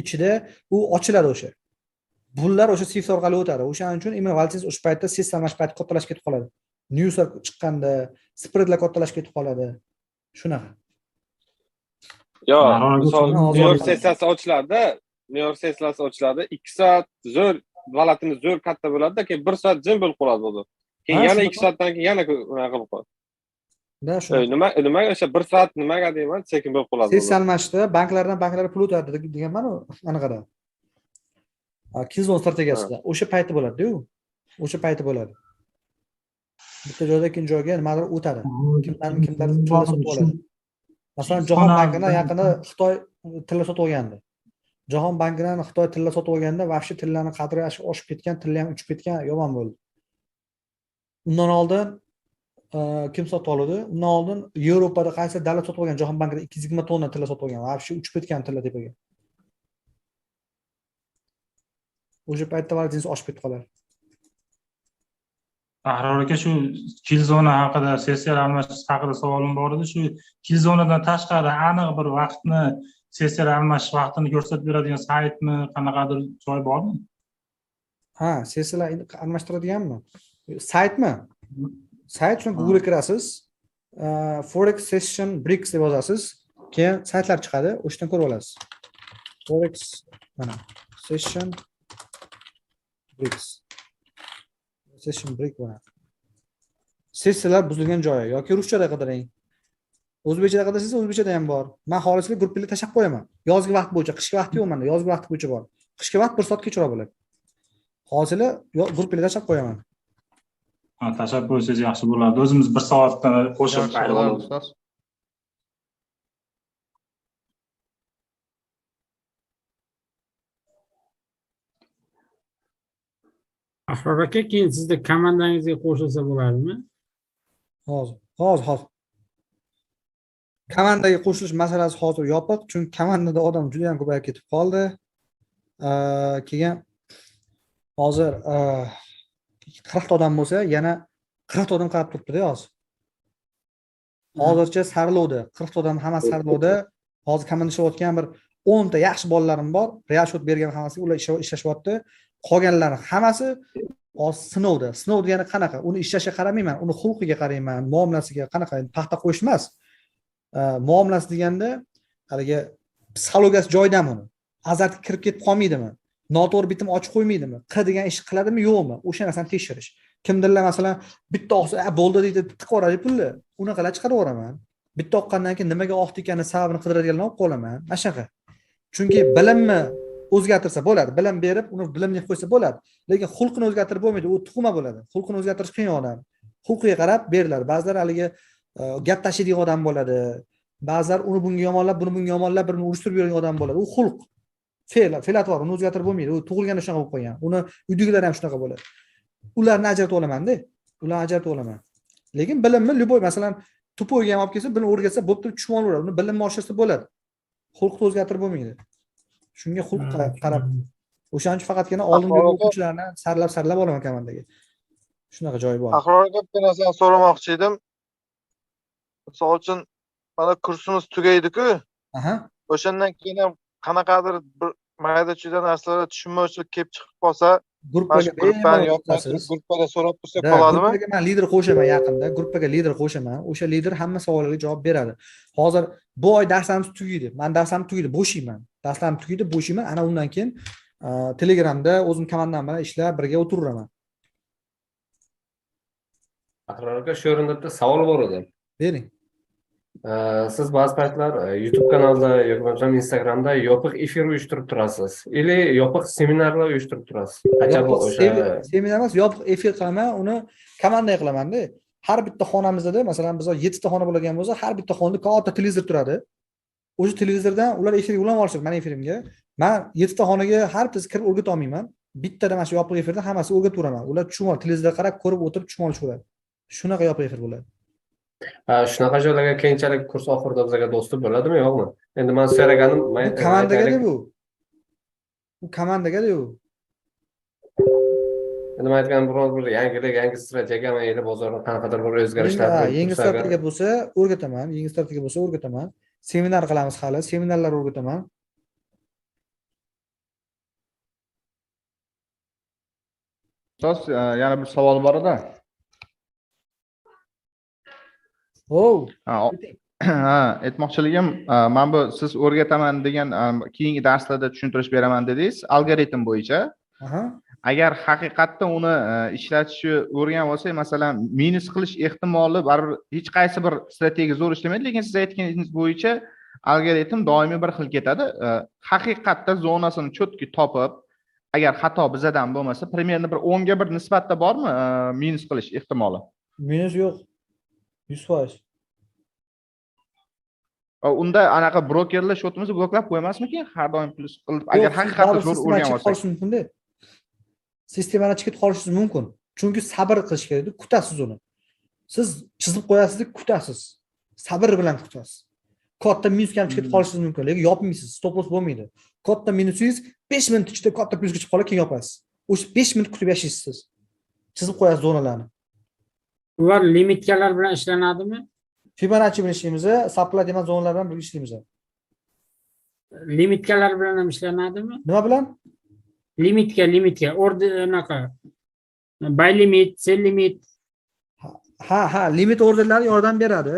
ichida u ochiladi o'sha. Pullar o'sha SWIFT orqali o'tadi. O'shaning uchun imminni volatiliyasi o'sha paytda sessiya almash payti kattalashib ketib qoladi. Newslar chiqqanda spreadlar kattalashib ketib qoladi. Shunaqa.
Yo'q, misol New York sessiyasi ochiladi, 2 soat zo'r volatillik zo'r katta bo'ladi-da, keyin 1 soat jim bo'lib qoladi bozor. Keyin yana 2 soatdan keyin yana unaqa qilib qoladi. Nimaga o'sha 1 soat nimaga deyman, sekin bo'lib qoladi.
Sessiya almashda banklardan banklarga pul o'tadi deganman-ku, anaqada. Kizon strategiyasida o'sha payti bo'ladi-ku. O'sha payti bo'ladi. Bitta joydan ikkinchi joyga nimadir o'tadi. Kimlar sotib oladi. Masalan, Jahon bankidan yaqinda Xitoy tilla sotib olgandi. Jahon bankidan Xitoy tilla sotib olganda, vaqti tillarning qadri oshib ketgan, tilla ham uchib ketgan, yomon bo'ldi. Undan oldin kim sotib oldi? Undan oldin Yevropada qaysi davlat sotib olgan? Jahon bankida 220 tonna tilla sotib olgan. Vaqti uchib ketgan tilla tepaga. O'sha paytda volatiliyasi oshib ketib qoladi.
Ahror aka, shu kill zona haqida, sessiyalar almashish haqida savolim bor edi. Shu kill zonadan tashqari aniq bir vaqtni, sessiyalar almashish vaqtini ko'rsatib beradigan saytmi, qanaqadir joy bormi?
Ha, sessiyalar almashtiradiganmi? Saytmi? Sayt, shuni Google kirasiz. Forex Session Bricks deb yozasiz. Keyin saytlar chiqadi, o'shadan ko'rib olasiz. Forex mana Session Bricks. Session Brick mana. Sessiyalar buzilgan joyi yoki ruschada qidiring. O'zbekchada qidirsangiz o'zbekchada ham bor. Men xolislik gruppaga tashab qo'yaman. Yozgi vaqt bo'yicha, qishki vaqti yo'q menda, yozgi vaqt bo'yicha bor. Qishki vaqt 1 soat kechroq bo'ladi. Hozirlar gruppaga tashab qo'yaman.
Ha, tashab qo'ysangiz yaxshi bo'lardi. O'zimiz 1 soatdan qo'shib
Yaxshi bo'ladi, ustoz.
Ahror aka, keyin sizni komandangizga qo'shilsa bo'ladimi?
Hozir. Komandaga qo'shilish masalasi hozir yopiq, chunki komandada odam juda ham ko'payib ketib qoldi. Keyin hozir 40 ta odam bo'lsa, yana 40 ta odam qarab turibdi-da hozir. Hozircha sarlovda, 40 ta odam hammasi sarlovda. Hozir komanda ishlayotgan bir 10 ta yaxshi bolalarim bor. Real shot bergan hammasi ular ishlashyapti. Qolganlari hammasi hozir sinovda. Sinov degani qanaqa? Uni ishlashiga qaramayman, uni xulqiga qarayman, muomalasiga qanaqa, paxta qo'yish emas. Muomalasi deganda haligi psixologiyasi joyidami uni? Azartga kirib ketib qolmaydimi? Noto'g'ri bitim ochib qo'ymaydimi? Qiladigan ish qiladimi, yo'qmi? O'sha narsani tekshirish. Kimdirlar masalan bitta oqsa, bo'ldi deydi, tiqib yuboradi pulni. Unaqalar chiqarib yuboraman. Bitta oqqandan keyin nimaga oqdi ekanini sababini qidiradiganlar olib qolaman. Mana shunaqa. Chunki bilimni o'zgartirsa bo'ladi. Bilim berib, uni bilimga qo'ysa bo'ladi. Lekin xulqini o'zgartirib bo'lmaydi, u tuxuma bo'ladi. Xulqini o'zgartirish qiyin odam. Xulqiga qarab beriladi. Ba'zilar haligi gap tashlaydigan odam bo'ladi. Ba'zilar uni bunga yomonlab, buni bunga yomonlab, birini urishtirib yurgan odam bo'ladi. U xulq. Fe'l atvor, uni o'zgartirib bo'lmaydi. U tug'ilganda shunaqa bo'lib qolgan. Uni uydagilar ham shunaqa bo'ladi. Ularni ajratib olaman-da. Ularni ajratib olaman. Lekin bilimni любой, masalan, tupoyga ham olib kelsa, buni o'rgatsa, bo'pti, tushmon bo'ladi. Uni bilimni oshirsa bo'ladi. Xulqni o'zgartirib bo'lmaydi. Shunga xulq qarab, o'shaning uchun faqatgina oldingi o'quvchilarni sarlab olaman komandaga. Shunaqa joyi bor.
Ahrorga bitta narsani so'ramoqchi edim. Misol uchun mana kursimiz tugaydi-ku. O'shandan keyin ham qanaqadir bir mayda-chuyda narsalarga tushunmovchilik kelib chiqib qolsa, gruppaga so'rab tursak bo'ladimi?
Gruppaga men lider qo'shaman yaqinda. Gruppaga lider qo'shaman. O'sha lider hamma savollarga javob beradi. Hozir bu oy darslarimiz tugaydi. Men darslarim tugaydi, bo'shayman. Darslarim tugaydi, bo'shayman. Ana undan keyin Telegramda o'zim komandam bilan ishlab birga o'tiraman.
Ahror aka, shu o'rinda bitta savol bor edi.
Bering.
Siz ba'zi paytlar YouTube kanalda yoki bo'lmasam Instagramda yopiq efir uyushtirib turasiz. Ili yopiq seminarlar uyushtirib turasiz. Qancha bu o'sha
seminar emas, yopiq efir qilaman, uni komandaga qilaman-da. Har bitta xonamizda, masalan, biz 7 ta xona bo'lgan bo'lsa, har bitta xonada katta televizor turadi. O'sha televizordan ular efirga ulanib olishadi, meni efirimga. Men 7 ta xonaga har bittasi kirib o'rgata olmayman. Bittada mana shu yopiq efirda hammasi o'rgatib turaman. Ular tushunadi, televizorga qarab, ko'rib o'tirib tushunib olishadi. Shunaqa yopiq efir bo'ladi.
Shunaqa joylarga keyinchalik kurs oxirida bizga do'stlik bo'ladimi, yo'qmi? Endi men so'raganim
komandaga-da bu. Bu komandaga-da u.
Endi men aytganim biror bir yangilik, yangi strategiya, mayli bozorda qanaqadir bir o'zgarishlar
yangi strategiya bo'lsa o'rgataman, yangi strategiya bo'lsa o'rgataman. Seminar qilamiz hali, seminarlar o'rgataman.
Ustoz, yana bir savol bor edi. Aytmoqchiligim, men bu siz o'rgataman degan keyingi darslarda tushuntirish beraman dedingiz, algoritm bo'yicha. Agar haqiqatda uni ishlatishni o'rganib olsak, masalan, minus qilish ehtimoli baribir hech qaysi bir strategiya zo'r ishlamaydi, lekin siz aytganingiz bo'yicha algoritm doimiy bir xil ketadi. Haqiqatda zonasini cho'tki topib, agar xato bizadan bo'lmasa, примерно bir 10 ga 1 nisbatda bormi minus qilish ehtimoli?
Minus yo'q. 100%.
Unda anaqa brokerlar shotimizni bloklab qo'ymasmikin? Har doim plus qilib, agar haqiqatda zo'r o'rganib olsak.
Sistemadan chiqib qolishingiz mumkin. Chunki sabr qilish kerak, kutasiz uni. Siz chizib qo'yasiz, kutasiz. Sabr bilan kutasiz. Katta minusga ham chiqib qolishingiz mumkin, lekin yopmaysiz, stop loss bo'lmaydi. Katta minusingiz 5 minut ichida katta plusga chiqib qoladi, keyin yopasiz. O'sha 5 minut kutib yashaysiz siz. Chizib qo'yasiz zonalarni.
Ular limitkalar bilan ishlanadimi?
Fibonacci bilan ishlaymiz, supply degan zonalar bilan birga ishlaymiz.
Limitkalar bilan ham ishlanadimi?
Nima bilan?
limitga anaqa buy limit, sell limit.
Ha, limit orderlari yordam beradi.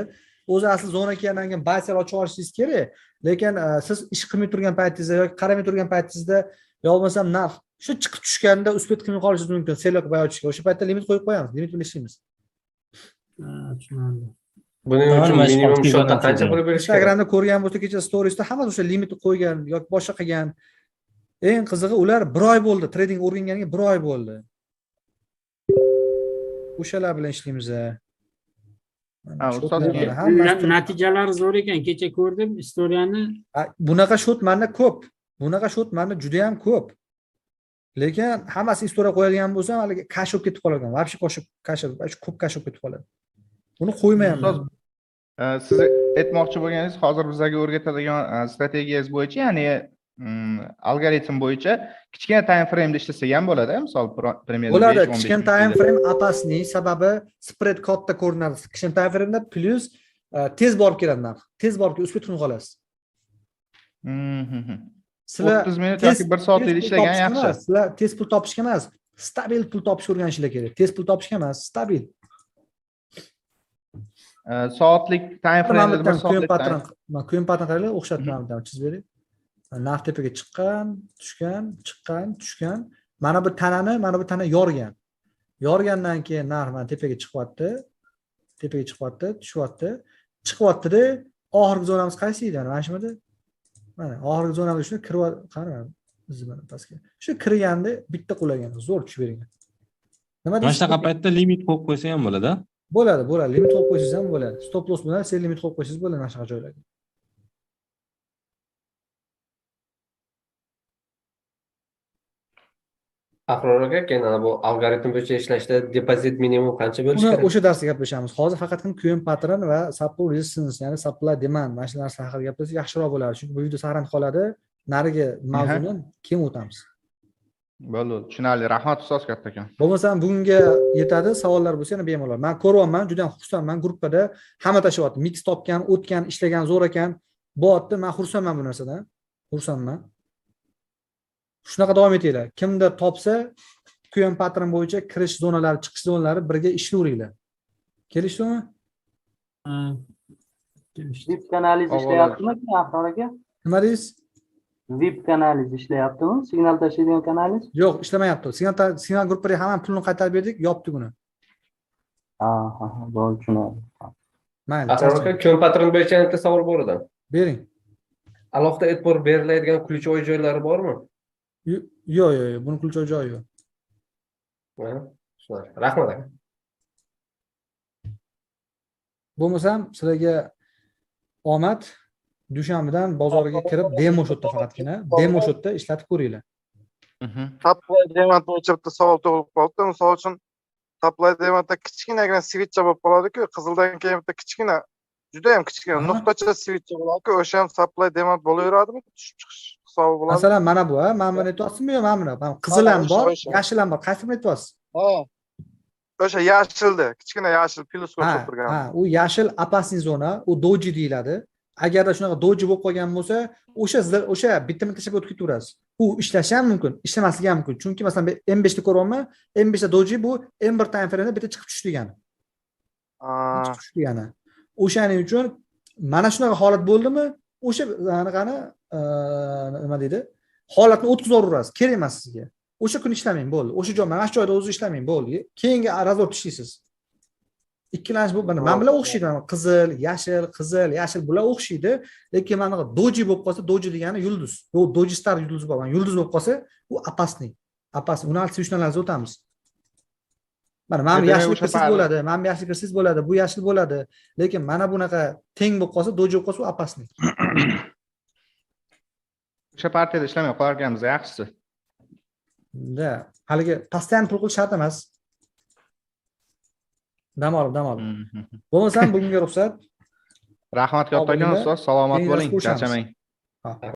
O'zi asli zona kelgandan keyin buy sell ochib olishingiz kerak. Lekin siz ish qilmay turgan paytingizda yoki qaramay turgan paytingizda yo bo'lmasam narx shu chiqib tushganda uspet qilmay qolishingiz mumkin. Sell yoki buy ochishga. O'sha paytda limit qo'yib qo'yamiz. Limit bilan ishlaymiz.
Tushunarli.
Buning uchun minimum shotda qancha pul berish kerak?
Instagramda ko'rgan bo'lsa kecha storiesda hammasi o'sha limitni qo'ygan yoki boshqa qilgan. Eng qizig'i ular 1 oy bo'ldi, trading o'rganganiga 1 oy bo'ldi. O'shalar bilan ishlaymiz.
Ustoz,
Natijalari zo'r ekan. Kecha ko'rdim istoriyani.
Bunaqa shot menda ko'p. Bunaqa shot menda juda ham ko'p. Lekin hammasi istoriya qo'yadigan bo'lsa, haliga cash olib ketib qolgan. Вообще cash ko'p cash olib ketib qoladi. Buni qo'ymayman.
Siz aytmoqchi bo'lganingiz, hozir bizlarga o'rgatadigan strategiyangiz bo'yicha, ya'ni algoritm bo'yicha kichkina time frame da ishlasak ham bo'ladi, misol примерно
bo'ladi. Kichkina time frame opasniy, sababi spread katta ko'rinadi. Kichkina time frame da plus tez borib keladi narx. Tez borib o'sib ketib qolasiz. Sizlar
30 minut yoki 1 soatlik ishlagan yaxshi.
Sizlar tez pul topishga emas, stabil pul topishga o'rganishingiz kerak. Tez pul topishga emas, stabil.
Soatlik time frame da 1 soatlik
patron. Ko'yin patron qaranglar, o'xshatmadim, chizib bering. Narx tepaga chiqqan, tushgan, chiqqan, tushgan. Mana bu tanani, mana bu tana yorgan. Yorgandan keyin narx mana tepaga chiqyapti. Tepaga chiqyapti, tushyapti. Chiqyapti-da, oxirgi zonamiz qaysi edi? Mana shunda. Mana oxirgi zonaga shuni kirib qaraman. Mana pastga. Shu kirganda bitta qulagan, zo'r tushib bergan.
Nima deysiz? Mana shunaqa paytda limit qo'yib qo'ysa ham bo'ladi.
Bo'ladi. Limit qo'yib qo'ysangiz ham bo'ladi. Stop loss bilan sell limit qo'yib qo'ysangiz bo'ladi mana shunaqa joylarga.
Ahror aka, keyin bu algoritm bo'yicha ishlashda depozit minimum qancha bo'lishi kerak?
O'sha darsda gaplashamiz. Hozir faqatgina ko'yin patron va supply resistance, ya'ni supply demand mana shu narsalar haqida gaplashsak yaxshiroq bo'ladi. Chunki bu video saqlanib qoladi. Nariga mavzuni keyin o'tamiz.
Bo'ldi, tushunarli. Rahmat ustoz kattakon.
Bo'lmasam bugunga yetadi. Savollar bo'lsa yana bemalol. Men ko'ryapman, juda ham xursandman. Gruppada hamma tashyapti. Mix topgan, o'tgan, ishlagan zo'r ekan. Bo'tdi. Men xursandman bu narsadan. Xursandman. Shunaqa davom etinglar. Kimdir topsa, ko'yin patron bo'yicha kirish zonalari, chiqish zonalari birga ishlayveringlar. Kelishdimi?
VIP kanalingiz ishlayaptimi, Ahror aka?
Nima deysiz?
VIP kanalingiz ishlayaptimi? Signal tashlaydigan kanalingiz?
Yo'q, ishlamayapti. Signal gruppaga hamma pulni qaytarib berdik, yopdik uni.
Bo'ldi, tushunarli.
Mayli.
Ahror aka, ko'yin patron bo'yicha bitta savol bor edi.
Bering.
Alohida e'tibor beriladigan ключевой joylari bormi?
Yo'q, buni ключевой joyi yo'q.
Rahmat aka.
Bo'lmasam sizlarga omad. Dushanbadan bozorga kirib demo shotda faqatgina demo shotda ishlatib ko'ringlar.
Supply demand bo'yicha bitta savol tug'ilib qoldi. Misol uchun supply demandda kichkinagina switch bo'lib qoladi-ku, qizildan keyin bitta kichkina, juda ham kichkina nuqtacha switch bo'ladi-ku, o'sha ham supply demand bo'laveradimi? Tushib chiqish hisobi bo'ladi.
Masalan, mana bu, mana buni aytyapsizmi yo mana buni? Qizil ham bor, yashil ham bor. Qaysini aytyapsiz?
O'sha yashilda, kichkina yashil plus ko'rsatib turgan.
U yashil opasniy zona, u doji deyiladi. Agarda shunaqa doji bo'lib qolgan bo'lsa, o'sha bitta tashlab o'tib ketaverasiz. U ishlashi ham mumkin, ishlamasligi ham mumkin. Chunki masalan M5 ni ko'ryapman, M5 da doji bu M1 time frame da bitta chiqib tushdi degani. Chiqib tushdi degani. O'shaning uchun mana shunaqa holat bo'ldimi, o'sha anaqani nima deydi? Holatni o'tkazib yuborasiz. Kerak emas sizga. O'sha kun ishlamang bo'ldi. O'sha joy, mana shu joyda o'zi ishlamang bo'ldi. Keyingi razvod ishlaysiz. Ikkilanish bu men bilan o'xshaydi. Qizil, yashil bular o'xshaydi, lekin mana doji bo'lib qolsa, doji degani yulduz. Bu doji star yulduz bo'lgan. Yulduz bo'lib qolsa, u opasniy. Uni analiz o'tamiz. Mana yashil kirsiz bo'ladi, mana yashil kirsiz bo'ladi, bu yashil bo'ladi. Lekin mana bunaqa teng bo'lib qolsa, doji bo'lib qolsa, u opasniy.
O'sha partiyada ishlamay qolarkanmiz, yaxshisi.
Da, haliga postoyan pul qilish shart emas. Dam olib. Bo'lmasam bugunga ruxsat.
Rahmat kattakon ustoz, salomat bo'ling, charchamang.